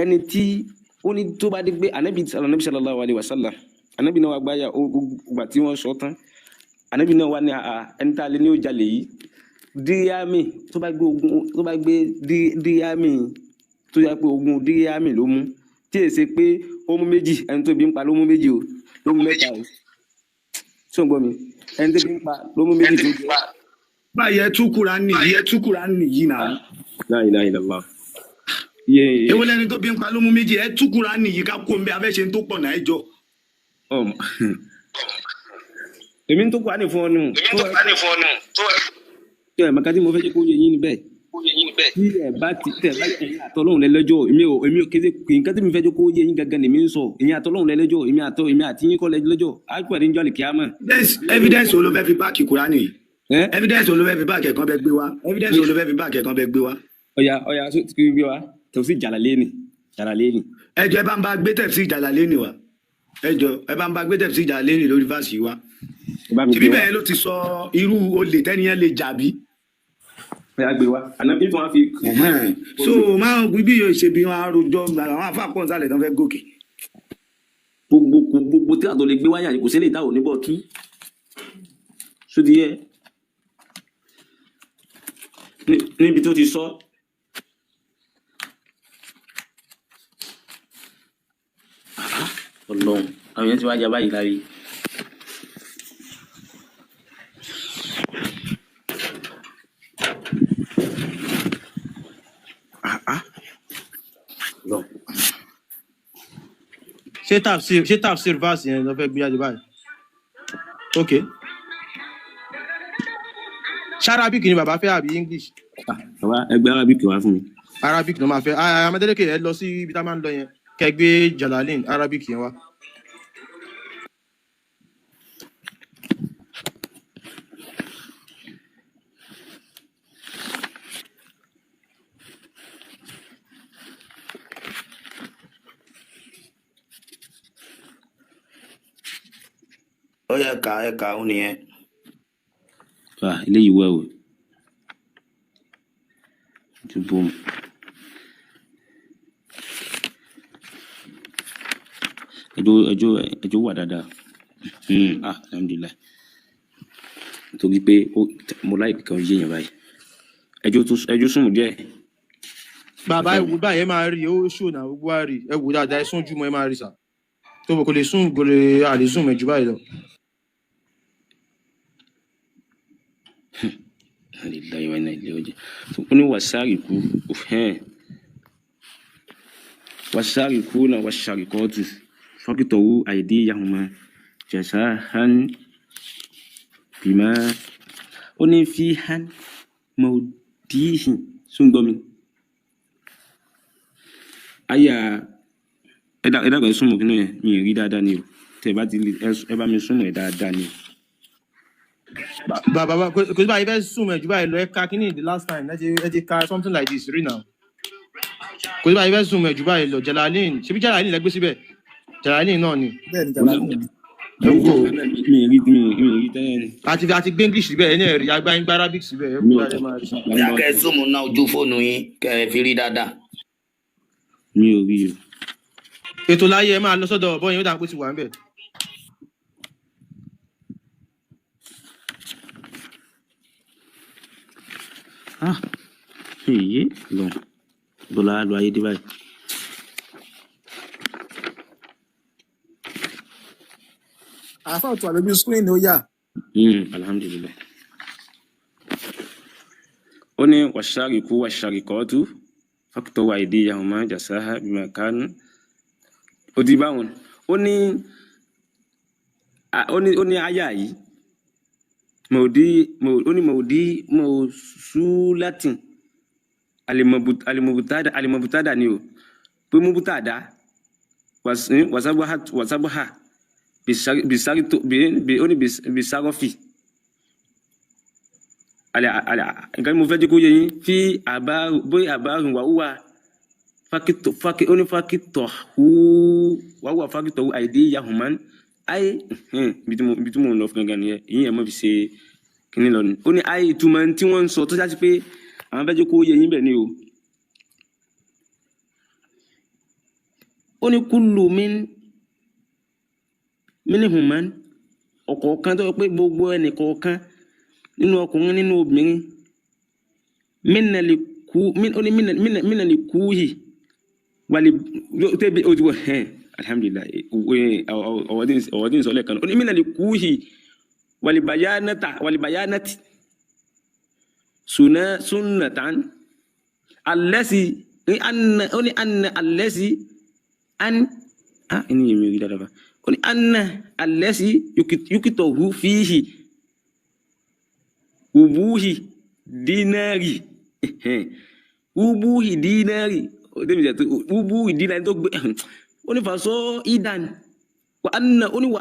ẹni tí ó ní tó bá dé gbé anabi sallallahu alaihi wasallam anabi náà wà gbáyà ògbà tí wọ́n sọ tán anabi náà wà ní ẹni tá a lè ní ó jalè yìí díríàmì tó bá gbé díríàmì tó yà pé ogun díríàmì ló mú tí è ṣe pé ó mú méjì ẹni tó bí ń pa ló mú méjì o ló mú mẹ́ta o tí ò ń gbọ́ mi ẹni tó bí ń pa ló mú méjì tó jẹ́. báyẹn túkúra nìyí náà. La ilaha illallah. èwo lẹni tó bí ń pa ló mú méjì ẹ túkúra nìyí ká kó ń bẹ abẹ́ṣe tó pọ̀ náà ẹ jọ. èmi tó kọ́ á ní fún ọ nù. ẹ màkà tí mo fẹ́ jẹ́ kó yẹ yín níbẹ̀. tí ẹ bá ẹ̀yin àtọ́lọ́hún lẹ́lẹ́jọ́ èmi ò kéde nǹkan tí mi fẹ́ jẹ́ kó yẹ yín gangan lèmi ń sọ ẹ̀yin àtọ́lọ́hún lẹ́lẹ́jọ́ èmi àti yín kọ́ lẹ́lẹ́jọ́ àpẹẹrẹ ń jọ́ lè kíámà. evidence wo ló fẹ́ fi báàkì Kùránì yìí evidence wo ló fẹ́ fi báàkì ẹ̀kan bẹ gbé wa evidence wo ló fẹ́ fi báàkì ẹ̀kan bẹ gbé wa. ọ̀ya kí gbé wa tẹ̀sí Jàlálẹ́nì. ẹjọ ẹ bá ń bá gbé tẹ̀sí Jàlálẹ́nì wa ẹjọ ẹ bá ń bá gbé tẹ̀sí Jàlálẹ́nì lórí fásitì wa tìbí bẹ́ẹ̀ ló ti sọ irú olè tẹ́niyẹn lè jàbí. ọ̀ya gbé wa ànábì tí wọ́n fi. so máa ń bí yóò ṣe bí wọn á rojọ́ àwọn afáàpọ̀ nsàlẹ̀ tán fẹ́ gòkè. gbogbo tí àtọ̀ lè gbé wáyà kò sí lè dáwọ̀ níbọ̀ tú sódì yẹ níbi tó ti sọ. Ọlọ́run àwọn yẹn ti wá jà báyìí lárí. ṣé tafsir verse yẹn lọ fẹ́ gbé jáde báyìí. ok ṣarabic ni bàbá fẹ́ àbí English. bàbá ẹgbẹ́ Arabic wá fún mi. Arabic ló máa fẹ́ Amadélékè ẹ lọ sí ibi tá a máa ń lọ yẹn kẹgbẹ́ Jalaleen Arabic yẹn wá. ó yẹ ká ó nìyẹn. eléyìí wẹ̀ o ti bom. ẹjọ́ wà dáadáa alhamdulilayi nítorí pé mo láì kan yé yẹn báyìí ẹjọ́ sùn díẹ̀. bàbá ewu báyìí ẹ máa rí ó ṣò náà gbogbo wa rí ẹ wò dáadáa ẹ sún jù mọ́ ẹ máa rí sà tó bọ̀ kò lè sún àlè sùn mẹ́jù báyìí lọ. alilayi wa ilé ọjà ó ní wasariku na wasarikọtu fọkítọwù àìdí yahuma jasahan bima ó ní fihan maudihin sungomi aya ẹdàgbà súnmọ́ kí ní ẹ mi rí dáadáa ni o tẹ bá ti ẹ bá mi súnmọ́ ẹ dáadáa ni. bàbá kò sí báyìí fẹ́ súnmọ́ ẹ̀jú báyìí lọ ẹ ká kíní the last time ẹ ti ka something like this rí now kò sí báyìí fẹ́ súnmọ́ ẹ̀jú báyìí lọ Jalaleen ṣebí Jalaleen lẹ́gbẹ́ síbẹ̀ Jalaleen náà ni. bẹ́ẹ̀ ni Jalaleen ni. mi rí tẹ́lẹ̀ ni. àti gbé English síbẹ̀ ẹ ní ẹ̀rí agbáyín gba Arabic síbẹ̀ ẹ kú dáadé máa rí. ìyá kẹ́ ẹ súnmù náà ojú fóònù yín kẹ́ ẹ fi rí dáadáa. mi ò rí o. ètò láyé ẹ máa lọ sọ́dọ̀ ọ̀bọ yẹn ó dà pé ti wà ń bẹ̀. èyí lọ bọ́lá lọ ayé dé báyìí. àfa ọ̀tún àlójú screen ó yà. alhamdulilayi. ó ní wasariku wasarikọtu fọkítọ wa ìdí yahoma jasaha bimakanu ó ti báwọn ó ní àyà yìí mọ̀ọ́dí alimọ̀bùtádà ni o pé mọ̀bùtádà wasabaha bisarofi nǹkan mo fẹ́ jẹ́ kó yé yín fi àbárùn wàhùwà fakitọ̀ àìdí yahuman ayé bí tí mo lọ fún gangan nìyẹn ìyẹn ẹ̀ mọ́ fi ṣe kíní lọ ni ó ní ayé ìtumọ̀ tí wọ́n ń sọ tó ṣáà pé àwọn fẹ́ jẹ́ kó yé yín bẹ̀ ni o ó ní kúlù mínìhùnmán ọ̀kọ̀ọ̀kan tó yẹ pé gbogbo ẹnì kọ̀ọ̀kan nínú ọkùnrin nínú obìnrin mínàlì kúhì wàlì tẹ́bi ojú alhamdulillah ọ̀wọ́dí ń sọ lẹ́ẹ̀kan ó ní mínàlì kúhì wàlì bayanati sunnatan alẹ́sì ó ní anna alẹ́sì ini yemi rí dáadáa ó ní anna alẹ́sì yukitohu fihi ubuhi dinari tó gbé ó ní faso idan wa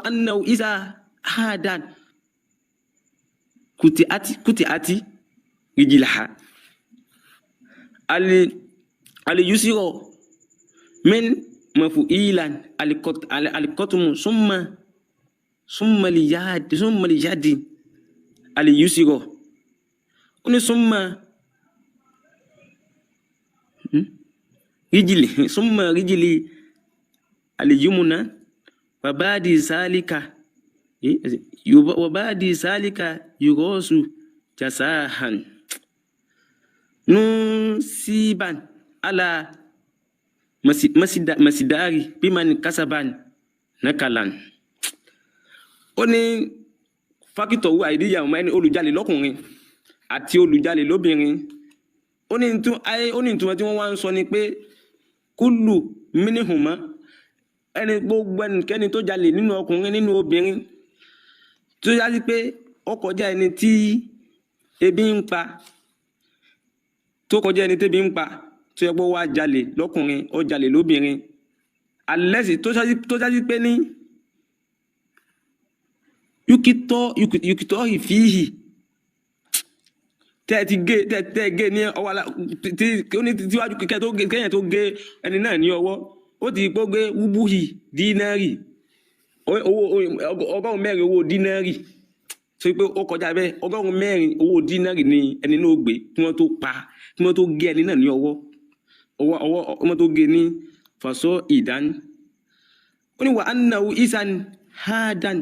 anna isa hadan kuti ati rijilaha ali yusiro min mafu'ilan alikotumu summa liyadi ali yusiro ó ní summa rijili aliyumuna wabadi salika yurosu jasahan nusiban ala masidari biman kasaban nakalan ó ní fákítọ̀ wú àìdíyà ọmọ ẹni olùjalè lọ́kùnrin àti olùjalè lóbìnrin ó ní ìtumọ̀ tí wọ́n wá ń sọ ni pé kúlù mínìhùnmá ẹni gbogbo ẹnikẹ́ni tó jalè nínú ọkùnrin nínú obìnrin tó yá sí pé ó kọjá ẹni tí ebi ń pa tó yẹ pé wá jalè lọ́kùnrin ó jalè lóbìnrin alẹ́sì tó yá sí pé ní yukitọ́ ìfíhì tẹ́ gé ní ọwọ́ tíwájú kẹ́yìn tó gé ẹni náà ní ọwọ́ ó ti pọ́ gé wúbúhì dínárì $100 owó dínárì tó pé ó kọjá bẹ́ẹ̀ $100 owó dínárì ni ẹni náà gbé kí wọ́n tó gé ẹni náà ní ọwọ́ wọ́n tó gé ní fasọ́ ìdán ó ní wà annahu isan hadan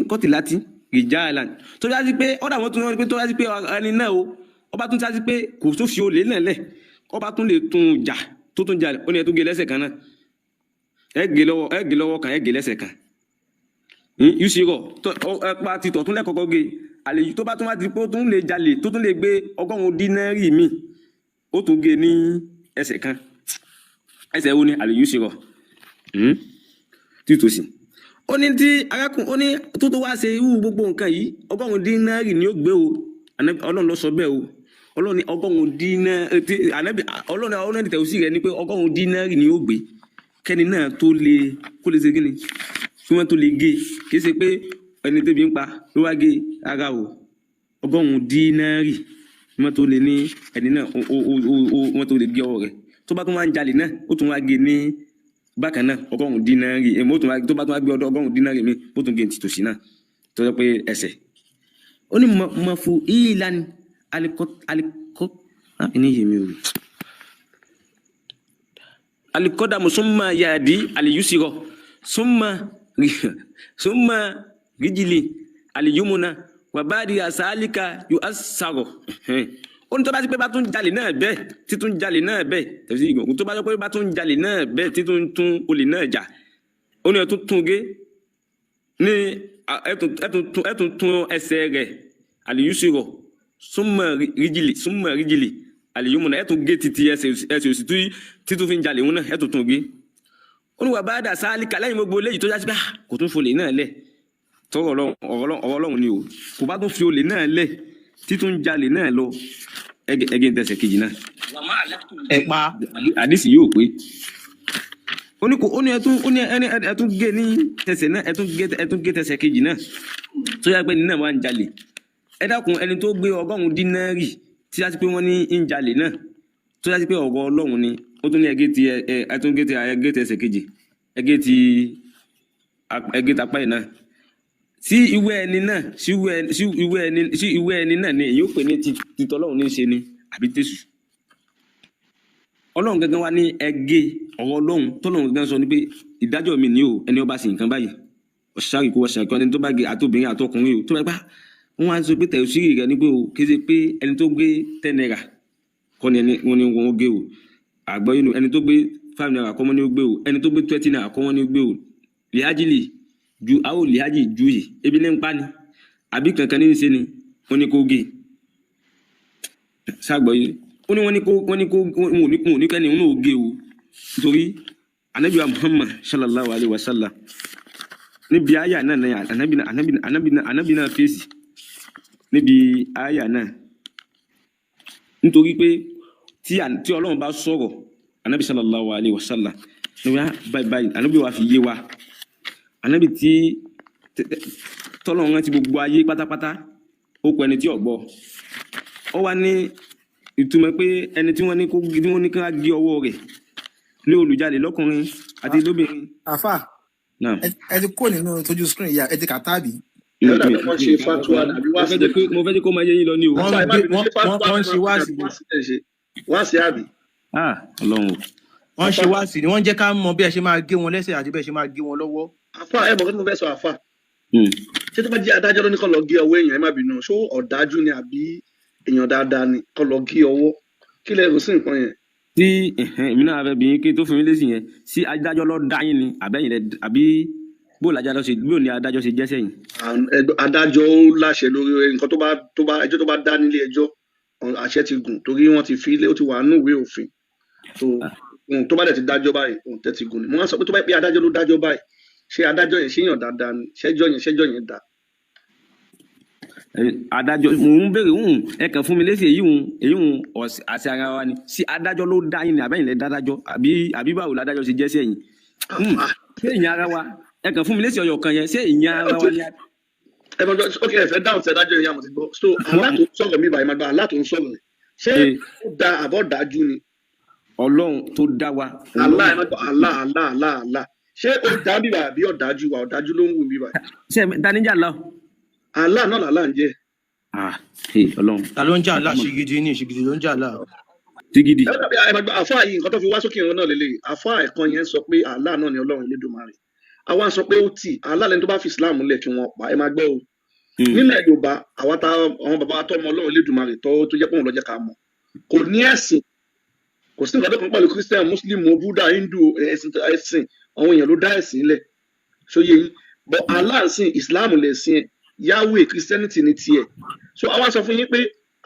kọtìláti rìjáàlán tó yá sí pé ọ̀dà wọn tún wọ́n pé tó yá sí pé ẹni náà o ọba tún yá sí pé kò tó fi olè náà lẹ̀ ọba tún lè tún jà tó tún jà ó ní ẹ tó gé lẹ́sẹ̀ kan náà ẹ gé lọ́wọ́ kan ẹ gé lẹ́sẹ̀ kan yusiro ẹpa ti tọ̀ tún lẹ́kọ̀ọ́kọ́ gé àlejò tó bá tún wá ti pé ó tún lè jalè tó tún lè gbé $100 dínárì míì ó tún gé ní ẹsẹ̀ kan ẹsẹ̀ wo ni àlejò yusiro títòsí ó ní tí arákùnrin ó ní tó wá ṣe irú gbogbo nǹkan yìí $100 dínárì ni ó gbé o ọlọ́run ló sọ bẹ́ẹ̀ o ọlọ́run ní $100 dínárì ọlọ́run ní tẹ̀wọ́sí rẹ̀ ni pé $100 dínárì ni ó gbé kẹ́ni náà tó lè kó lè ṣe kí ni kí wọ́n tó lè gé kì í ṣe pé ẹni tẹ́bi ń pa ló wá gé ara o $100 dínárì wọ́n tó lè ní ẹni náà wọ́n tó lè gé ọwọ́ rẹ̀ tó bá tún wá ń jalè náà ó tún wá gé ní bákan náà $100 dínárì tó bá tún wá gbé $100 dínárì mi ó tún gé ní títòsí náà tó yẹ pé ẹsẹ̀ ó ní mọ̀fù ìlànà alikọ́dàmù súnmọ́ yàdí aliyusirọ súnmọ́ ríjìlì aliyumuna wàbáàdì àsálíkà yóò àsàrọ̀ ó ní tó bá ti pé bá tún jalè náà bẹ́ẹ̀ títún jalè náà bẹ́ẹ̀ tẹ̀sí ìgbọ̀n tó bá pé bá tún jalè náà bẹ́ẹ̀ títún tún olè náà jà ó ní ẹ̀tún tún gé ní ẹ̀tún tún ẹsẹ̀ rẹ̀ aliyusirọ súnmọ́ ríjìlì àlìyúmùnà ẹ̀tún gé títí ẹsẹ̀ òsì títún fi ń jalè wọn náà ẹ̀tún tún gé ó ní wà bá dà sáálíkà lẹ́yìn gbogbo léyìí tó já sí pé kò tún fi olè náà lẹ̀ tọrọ ọlọ́run ni o kò bá tún fi olè náà lẹ̀ títún jalè náà lọ ẹgẹ tẹsẹ̀ kejì náà. àdìsí yóò pé ó ní ẹtún gé ní tẹsẹ̀ náà ẹtún gé tẹsẹ̀ kejì náà tó yá pé ní náà máa ń jalè ẹ dákun ẹni tó gbé 100 dínárì tí a ti pé wọ́n ní ń jalè náà tó yá sí pé ọ̀rọ̀ Ọlọ́run ni ó tún ní ẹgé tẹsẹ̀ kejì ẹgé tapá yìí náà sí ìwé ẹni náà ni èyí ó pè ní títọ́ Ọlọ́run ní í ṣe ni àbí tẹ̀sù Ọlọ́run gangan wá ní ẹgé ọ̀rọ̀ Ọlọ́run tọ́lọ́run gangan sọ ní pé ìdájọ́ mi ni o ẹni ó bá ṣe nǹkan báyìí ọ̀ṣàrì kó ọ̀ṣàrì kan ẹni tó bá gé àtòbìnrin àtọkùnrin o tó bá gbá wọn wá sọ pé tẹ̀síìrì rẹ ní pé o kì í ṣe pé ẹni tó gbé 10 naira kọ́ ni wọ́n gé o àgbọ̀ yìí ẹni tó gbé 5 naira kọ́ wọ́n ní ó gbé o ẹni tó gbé 20 naira kọ́ wọ́n ní ó gbé o lìhájìlì ju àwọn lìhájì ju yìí ebi ní ń pa ni àbí kankan ní í ṣe ni wọ́n ní kó gé ṣàgbọ̀ yìí ó ní wọ́n ní kẹ́ni òun ò gé o nítorí anabi Muhammad sallallahu alaihi wasallam níbi àyà náà ní anabi náà fèsì níbi àyà náà nítorí pé tí Ọlọ́run bá sọ̀rọ̀ anabi sallallahu alaihi wasallam níbi báyìí anabi wa fi yé wa anabi tí tọ́lọ́run rántí gbogbo ayé pátápátá ó kọ ẹni tí ò gbọ́ ó wá ní ìtumọ̀ pé ẹni tí wọ́n ní ká gé ọwọ́ rẹ̀ ní olùjalè lọ́kùnrin àti lóbìnrin. àfà ẹ ti kó nínú tójú screen yà ẹ ti kà tábì. mo fẹ́ jẹ́ kó máa yé yín lọ ní o. wọ́n ṣe wáàsí àbí. Ọlọ́run o. wọ́n ṣe wáàsí ni wọ́n jẹ́ ká mọ bí ẹ ṣe máa gé wọn lẹ́sẹ̀ àti bí ẹ ṣe máa gé wọn lọ́wọ́. àfà ẹ mọ̀ kí mo fẹ́ sọ àfà. ṣé tó bá jẹ́ adájọ́ ló ní kó lọ gé ọwọ́ èèyàn ẹ má bínú ṣó ọ̀dájú ni àbí èèyàn dáadáa ni kó lọ gé ọwọ́ kí lẹ rò sí nǹkan yẹn. tí èmi náà fẹ́ bí yín kí tó fi mí lésì yẹn sí adájọ́ lọ dá yín ni àbẹ́yìn rẹ àbí bó ni adájọ́ ṣe jẹ́ sẹ́yìn. adájọ́ láṣẹ lórí nǹkan tó bá ẹjọ́ tó bá dá nílé ẹjọ́ àṣẹ ti gùn torí wọ́n ti fi ilé ó ti wà nínú ìwé òfin tó bá dẹ̀ ti dájọ́ báyìí òun tẹ́ ti gùn ni mo máa sọ pé tó bá pé adájọ́ ló dájọ́ báyìí ṣé adájọ́ yẹn ṣéyàn dáadáa ni ṣẹ́jọ́ yẹn dá. Adájọ́ mò ń béèrè ẹ kàn fún mi lésì èyí àti ara wa ni sí adájọ́ ló dá yín ni àbẹ́yìn lẹ dádájọ́ àbí báwo ládájọ́ ṣe jẹ́ sẹ́yìn ṣé ìyẹn ara wa ẹ kàn fún mi lésì ọyọ kan yẹn ṣé ìyẹn ara wa ni. ẹ mọ ok ẹ fẹ́ dáhùn sí adájọ́ yẹn àmọ́ ti gbọ́ so Allah tó ń sọ̀rọ̀ mi báyìí máa gba Allah tó ń sọ̀rọ̀ rẹ̀ ṣé ó da àbọ̀ dájú ni. Ọlọ́run tó dá wa. Allah ẹ má gbọ́ Allah ṣé ó dá bíbà àbí ọ̀dájú wa ọ̀dájú ló ń wù mí báyìí. ṣé dáníjà lọ. Allah náà làlá ń jẹ. Ọlọ́run. ta ló ń jà Allah ṣìgìdì ló ń jà Allah. Ṣìgìdì. àfáà yìí nǹkan tó fi wá sókè ìran náà lélẹ̀ àfáà ẹ̀kan yẹn sọ pé Allah náà ni Ọlọ́run Elédùmarè àwa sọ pé ó tì Allah lẹni tó bá fi Islam lẹ̀ kí wọ́n pa ẹ máa gbọ́ o. nílẹ̀ Yorùbá àwọn bàbá tọmọ Ọlọ́run Elédùmarè tó jẹ́ pé òun ló jẹ́ ká mọ̀ kò ní ẹ̀sìn kò sí nǹkan tó kàn pẹ̀lú Christian Muslim Buddha Hindu ẹ̀sìn àwọn èèyàn ló dá ẹ̀sìn lẹ̀ ṣóyè yín but Allah ń sìn Islam lẹ̀ sìn ẹ̀ Yahweh Christianity ni tiẹ̀ so àwa sọ fún yín pé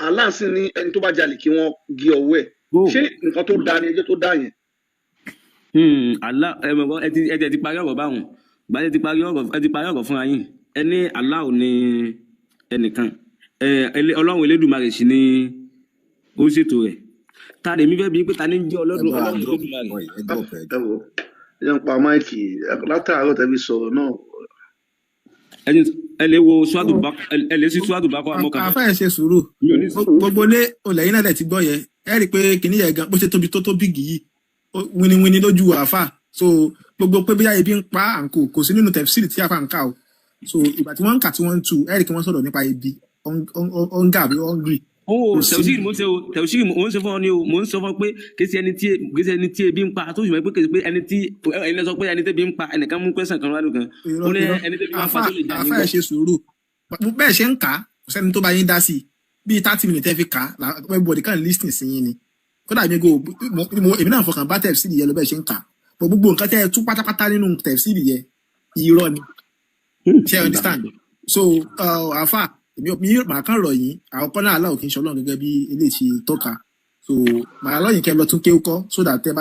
Allah ń sìn ní ẹni tó bá jalè kí wọ́n gé ọwọ́ ẹ̀ ṣé nǹkan tó dá ni ẹjọ́ tó dá yẹn. Allah ẹ ti parí ọ̀rọ̀ báwọn gbàdé ẹ ti parí ọ̀rọ̀ fúnra yín ẹ ní Allah ò ní ẹnìkan Ọlọ́run Elédùmarè sí ni ó ṣètò rẹ̀ ta lèmi fẹ́ bí pé ta ní jẹ́ Ọlọ́run Elédùmarè. ẹ jẹ́ ń pa máìkì látàárọ̀ tẹ́bí sọ̀rọ̀ náà. ẹ lè wo ẹ lè sí Suwadu Baqara mọ́kàn. àfẹ́ ṣe sùúrù gbogbo lé olẹ́yìn náà ti gbọ́ yẹ ẹ rí i pé kìnìún yẹn gan bó ṣe tóbi tó bíìgì yìí winiwini lójú àfà so gbogbo pé bóyá ebi ń pa àǹkó kò sí nínú tẹ̀fsírì tí àfà ń kà o so ìgbà tí wọ́n ń kà tí wọ́n ń tu ẹ rí i pé wọ́n sọ̀rọ̀ nípa ebi ọ̀ǹgà àbí ọ̀ǹgì. tẹ̀síìrì mo ń sọ fún ọ ní o mo ń sọ fún ọ pé kèsì ẹni tí ebi ń pa tó sì mọ̀ pé kèsì pé ẹni sọ pé ẹni tẹ́bi ń pa ẹnìkan mú pẹ́sàn kan ládùn kan ó ní ẹni tẹ́bi ń pa tó lè jà nígbà. àfà ẹ ṣe sùúrù bẹ́ẹ̀ ṣe ń kà á kò sẹ́ni tó bá yín dá sí i bíi 30 minutes ẹ fi kà á everybody kan lis ten sí yín ni kódà èmi náà fọkàn bá tẹ̀síìrì yẹn lọ bẹ́ẹ̀ ṣe ń kà á gbogbo nǹkan tẹ́ ẹ tú pátápátá nínú tẹ̀síìrì yẹn irọ́ ni ṣe you understand so àfà mi màá kàn rọ̀ yín àkọ́kọ́ náà aláwọ̀ kì í ṣọlọ́run gẹ́gẹ́ bí eléyìí ṣe tọ́ka so màá lọ́yìn kẹ́ lọ tún kéwú kọ́ so that tẹ́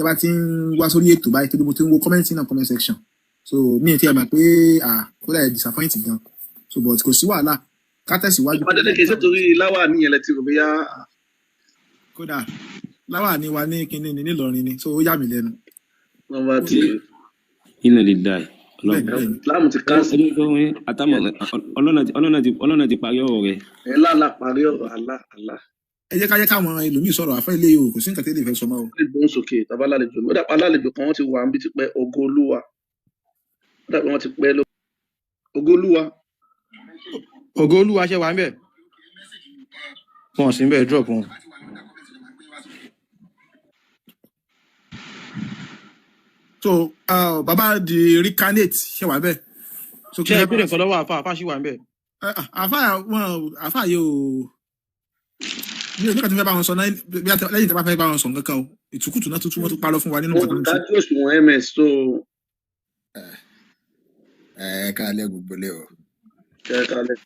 bá ti ń wá sórí ètò báyìí torí mo ti ń wo comment náà comment section so mi ò tiẹ̀ mọ̀ pé kódà ẹ̀ disappoint gan so but kò sí wàhálà ká tẹ̀síwájú. ọmọdé kì í ṣe torí láwà níyẹn lẹ ti rò bóyá. kódà láwà ní wa ní kinní ní Ìlọrin ni so ó yà mí lẹ́nu wọ́n bá ti iná lè dá ẹ Islam ti káńsì. ẹni tó ń àtàmọ̀ ọlọ́nà ti parí ọ̀rọ̀ rẹ̀. ẹ lálà parí ọ̀rọ̀ àlá. ẹ jẹ́ káwọn ẹlòmíì sọ̀rọ̀ àfẹ́ ilé yìí o kò sí nǹkan tẹ́lẹ̀ fẹ́ sọ máa o. ó lè gbóhùn sókè tàbá lálejò ó dàpọ̀ alálejò kan wọ́n ti wà níbi tipẹ́ Ògo Olúwa ó dàpọ̀ wọ́n ti pẹ́ lọ. Ògo Olúwa. Ògo Olúwa ṣe wà ń bẹ̀. Wọ́n sì ń bẹ̀ drop wọn. So bàbá di reincarnate ṣe wà bẹ́ẹ̀. Ṣé ẹ bèrè nǹkan lọ́wọ́ àfa ṣì wà ń bẹ̀? Àfa yóò mi ò ní kàtí fẹ́ bá wọn sọ náà lẹ́yìn tí wọ́n fẹ́ bá wọn sọ nǹkan kan o ìtukùtù náà tuntun wọ́n tún parọ́ fún wa nínú nǹkan tó ń ṣe. dájú òṣùwọ̀n ms tó. Kálẹ̀ gbogbo lé o. Kálẹ̀.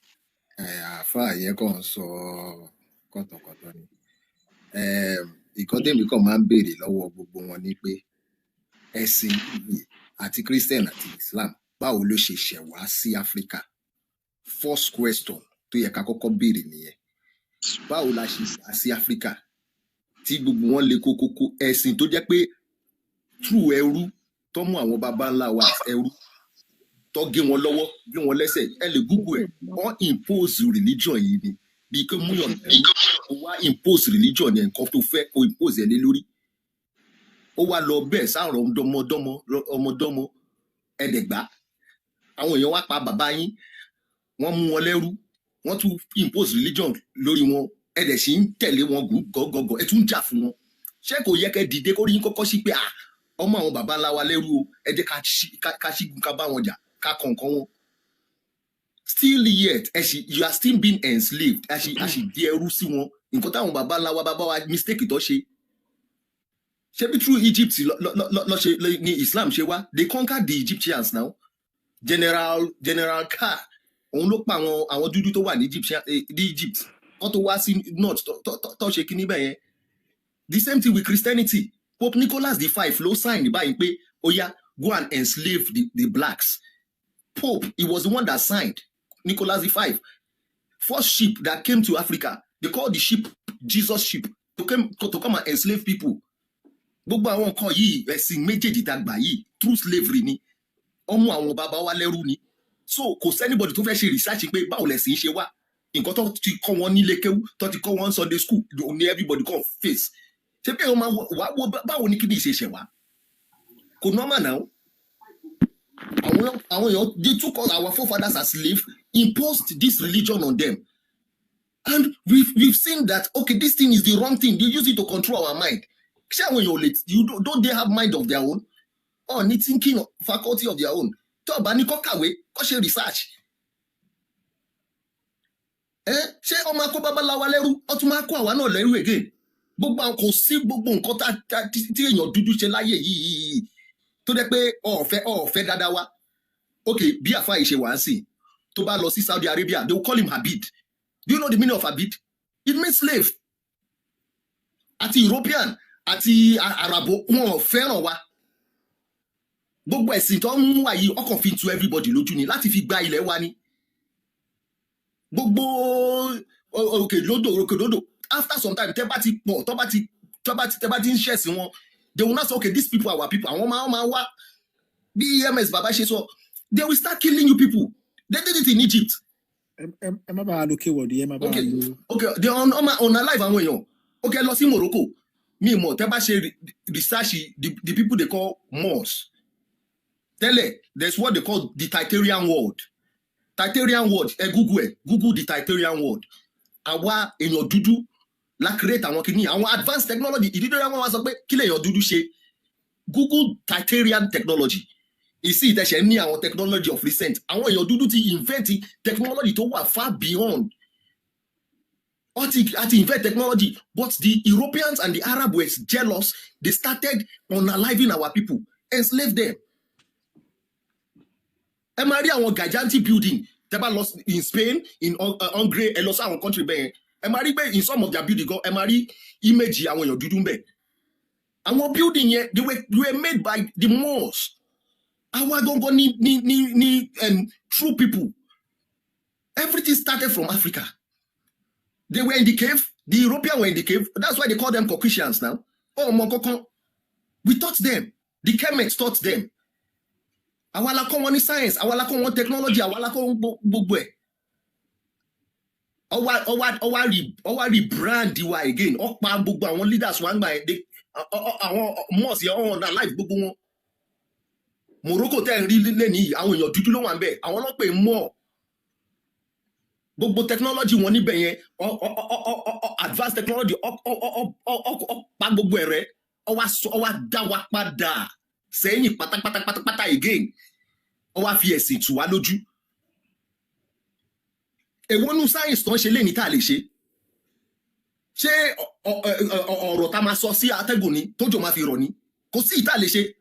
Àfa yẹn kàn sọ kọ̀tọ̀kọ̀tọ̀ ni. Ìkan tèmi kàn máa ń béèrè lọ́wọ́ gbogbo wọn ni pé ẹ̀sìn yìí àti Christian àti Islam báwo ló ṣe ṣẹ̀ wá sí Áfíríkà? First question tó yẹ ká kọ́kọ́ béèrè nìyẹn. Báwo la ṣe ṣà sí Áfíríkà tí gbogbo wọn lè kókókó ẹ̀sìn tó jẹ́ pé true ẹrú tó mú àwọn baba ńlá wa ẹrú tó gé wọn lọ́wọ́ gé wọn lẹ́sẹ̀ ẹ lè Google ẹ̀ wọ́n impose religion yìí ni bí kò mú yàn ó wá impose religion yẹn nǹkan tó fẹ́ kó impose ẹ̀ lé lórí ó wá lọ bẹ́ẹ̀ sáàrọ̀ ọmọdọ́mọ ẹ̀dẹ̀gbá àwọn èèyàn wá pa bàbá yín wọ́n mú wọn lẹ́rú wọ́n tún impose religion lórí wọn ẹ̀dẹ̀ sì ń tẹ̀lé wọn gọ́gọ́gọ́ ẹ̀ tún ń jà fún wọn ṣé kò yẹ kẹ́ dìde kó rí yín kọ́kọ́ sí pé ọmọ àwọn bàbá ńlá wa lẹ́rú o ẹ jẹ́ ká ṣígun ká bá wọn jà ká kọ̀ọ̀kan wọn. Still yet you are still being enslaved ẹ sì di ẹrú sí wọn nǹkan táwọn bàbá ńlá wa bàbá wa mistake tó ṣe. Ṣé bí through Egypt lọ ṣe ní Islam ṣe wá they conquered the Egyptians now General Carr òun ló pa àwọn dúdú tó wà ní Egypt wọ́n tó wá sí north tó ṣe kíní bẹ́ẹ̀ yẹn. The same thing with Christianity. Pope Nicholas V ló sign báyìí pé ó yá go and enslave the blacks. Pope, he was the one that signed. Nicholas V. First ship that came to Africa, they called the ship Jesus ship to come and enslave people. Gbogbo àwọn nǹkan yìí ẹ̀sìn méjèèjì tá gbà yìí through slavery ni ọmọ àwọn bàbá wa lẹ́rú ni. So kò sẹ́nibọ̀dì tó fẹ́ ṣe research pé báwo lẹ̀sìn ṣe wá nǹkan tó ti kọ́ wọn nílé kéwú tó ti kọ́ wọn Sunday school ní everybody come face. Ṣé pé ọmọ wa wo báwo ni kíni ìṣẹ̀ṣẹ̀ wá? Kò normal now. Àwọn èèyàn they took our forefathers as slaves, imposed this religion on them. And we've seen that, okay, this thing is the wrong thing. They use it to control our mind. Don't they have mind of their own? Or need thinking faculty of their own? Tó bá ní kó kàwé, kó ṣe research. Ṣé ọmọ akó babaláwa lẹ́rú, ó tún máa kó àwa náà lẹ́rú again? Gbogbo àwọn kò sí gbogbo nǹkan tí èèyàn dúdú ṣe láyé yìí tó dẹ́ pé ọ̀fẹ́ dáadáa wá. Okay, bí àfa yìí ṣe wá sí tó bá lọ sí Saudi Arabia, they will call him Abid. Do you know the meaning of Abid? It means slave. Àti European àti Arabo wọn ò fẹ́ràn wa. Gbogbo ẹ̀sìn tó ń mú àyè ọkàn fi tu everybody lójú ni láti fi gba ilẹ̀ wa ni. Gbogbo òkèdódò after some time tẹ́ bá ti pọ̀ tẹ́ bá ti ń ṣẹ̀sìn wọn, they will not say, okay, these people are our people. Àwọn máa wá bí EMS bàbá ṣe sọ, they will start killing you people. They did it in Egypt. Ẹ má bàa lo kéwọ̀dì, ẹ má bàa lo. Okay, they on alive àwọn èèyàn. Okay, lọ sí Morocco. Mi mọ̀ tẹ́ bá ṣe research the people they call Moors. Tẹ́lẹ̀, there's what they call the Titarian world. Titarian world, Google the Titarian world. Àwa èèyàn dúdú la create àwọn kìíní, àwọn advanced technology. Ìdídọ́rẹ́ wọn wá sọ pé kí lè èèyàn dúdú ṣe. Google Titarian technology. Ìsí ìtẹ̀sẹ̀ ní àwọn technology of recent. Àwọn èèyàn dúdú ti invent technology tó wà far beyond. Àti invent technology, but the Europeans and the Arab were jealous. They started unaliving our people, enslave them. Ẹ máa rí àwọn gigantic building tẹ́ bá lọ in Spain, in Hungary, ẹ lọ sí àwọn country bẹ́ẹ̀. Ẹ máa rí pé in some of their building ẹ máa rí image àwọn èèyàn dúdú bẹ́ẹ̀. Àwọn building yẹn they were made by the Moors. Àwa gangan ni true people. Everything started from Africa. They were in the cave. The Europeans were in the cave. That's why they call them Caucasians now. Oh, Mokoko. We taught them. The chemists taught them. Àwa la kọ́ wọn ní science, àwa la kọ́ wọn technology, àwa la kọ́ wọn gbogbo ẹ̀. Ọwá rebrand wa again. Ọ̀pá gbogbo àwọn leaders wa ń gbà ẹ̀ àwọn mosque yẹn ọ̀hún náà life gbogbo wọn. Morocco tẹ́ ń rí lẹ́ni yìí, àwọn èèyàn dúdú ló wà ń bẹ̀, àwọn ọlọ́pẹ̀ mọ́. Gbogbo technology wọn níbẹ̀ yẹn, advanced technology, ọ̀pá gbogbo ẹ̀rẹ́, ọwá dá wa padà sẹ́yìn pátápátá again. Ọwá fi ẹ̀sìn tù wá lójú. Èwo nú science tó ń ṣe lé ní tá a lè ṣe? Ṣé ọ̀rọ̀ tá máa sọ sí atẹ́gùn ni tójò máa fi rọ̀ ni? Kò sí ìta lè ṣe.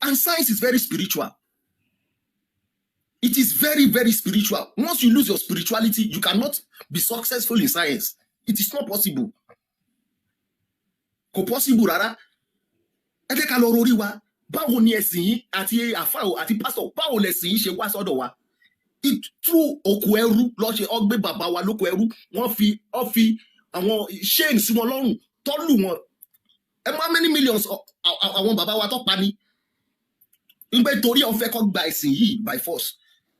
And science is very spiritual. It is very, very spiritual. Once you lose your spirituality, you cannot be successful in science. It is not possible. Kò possible rárá. Ẹ jẹ́ ká lọ rorí wa. Báwo ni ẹ̀sìn yìí àti àfáà àti pásítọ̀, báwo lẹ̀sìn yìí ṣe wá sọ́dọ̀ wa? Through òkú ẹrú lọ ṣe ọgbẹ́ bàbá wa lóko ẹrú, wọ́n fi àwọn chain sí wọn lọ́rùn tó lù wọn. Ẹ mọ̀ many millions àwọn bàbá wa tó pa ni. Nígbà torí ó fẹ́ kó gba ẹ̀sìn yìí by force.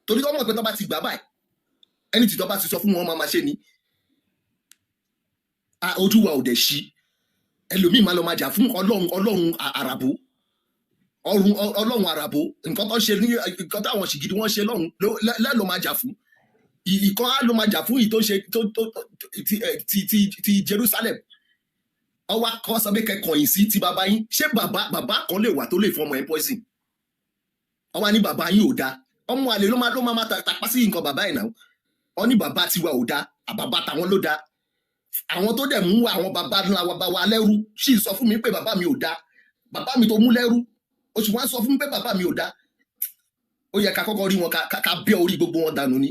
Torí wọ́n mọ̀ pé tó bá ti gbà báyìí, ẹni tí tó bá ti sọ fún wọn máa ṣe ni. Ojú wa ò dẹ̀ ṣí. Ẹlòmíì máa lọ máa jà fún ọlọ́run àràbò. Ọlọ́run àràbò, nǹkan tó ṣe ní nǹkan táwọn ṣìgìdì wọ́n ṣe lọ́run lẹ́lọ́ máa jà fún. Ìkan á ló máa jà fún ìtó ṣe ti Jerusalem. Ọwọ́ akọ́ sọ pé kẹkọ̀ọ́ sí ti bàbá yín. Ṣé bàbá kan lè wà tó lè fọmọ ẹ̀ poison? Ọwọ́ ní bàbá yín ò dáa. Ọmọ àlè ló máa tàpá sí nǹkan bàbá ẹ̀ náà. Ọ ní bàbá tiwa ò dáa, àbàbá tàwọn ló dáa. Àwọn tó dẹ̀ mú àwọn bàbá ńlá wa bá wa lẹ́rú sì sọ fún mi pé bàbá mi ò dáa. Bàbá mi tó mú lẹ́rú, oṣù wọn sọ fún mi pé bàbá mi ò dáa. Ó yẹ ká kọ́kọ́ rí wọn ká bẹ́ orí gbogbo wọn dànù ni.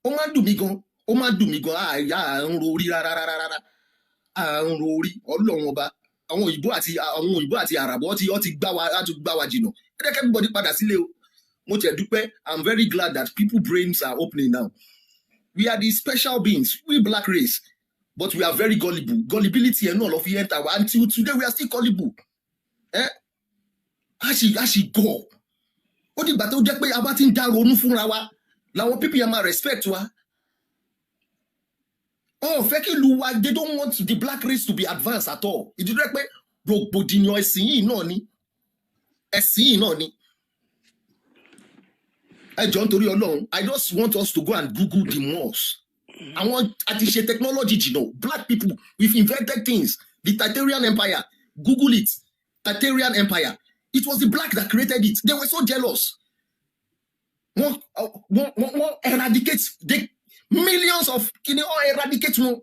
Ó máa ń dùn mí gan, àyà ń ro orí rárá. À ń ro orí Ọlọ́run ọba. Àwọn òyìnbó àti àràbọ̀ ti gbá wa jìnà. Ẹ jẹ́ kí everybody padà sílé o. Mo tẹ̀ dúpẹ́, I'm very glad that people's brains are opening now. We are the special beings, we black race, but we are very gullible. Gullibility and all of you enter. Until today, we are still gullible. A ṣì gọ̀. Ó dìgbà tó jẹ́ pé a bá ti ń dá ronú fúnra wa, làwọn people yẹn máa respect wa. Fẹ́ kí ìlú wa, they don't want the black race to be advanced at all. Ìdí rẹ̀ pé rògbòdìyàn ẹ̀sìn yìí náà ni. Ẹ jọ̀ọ́ nítorí Ọlọ́run, I just want us to go and Google the mosque. Àwọn àti ṣe technology jìnnà, black people, we've invented things. The Tartarian Empire, Google it. Tartarian Empire. It was the black that created it. They were so jealous. Wọ́n eradicate the millions of eradicate wọn.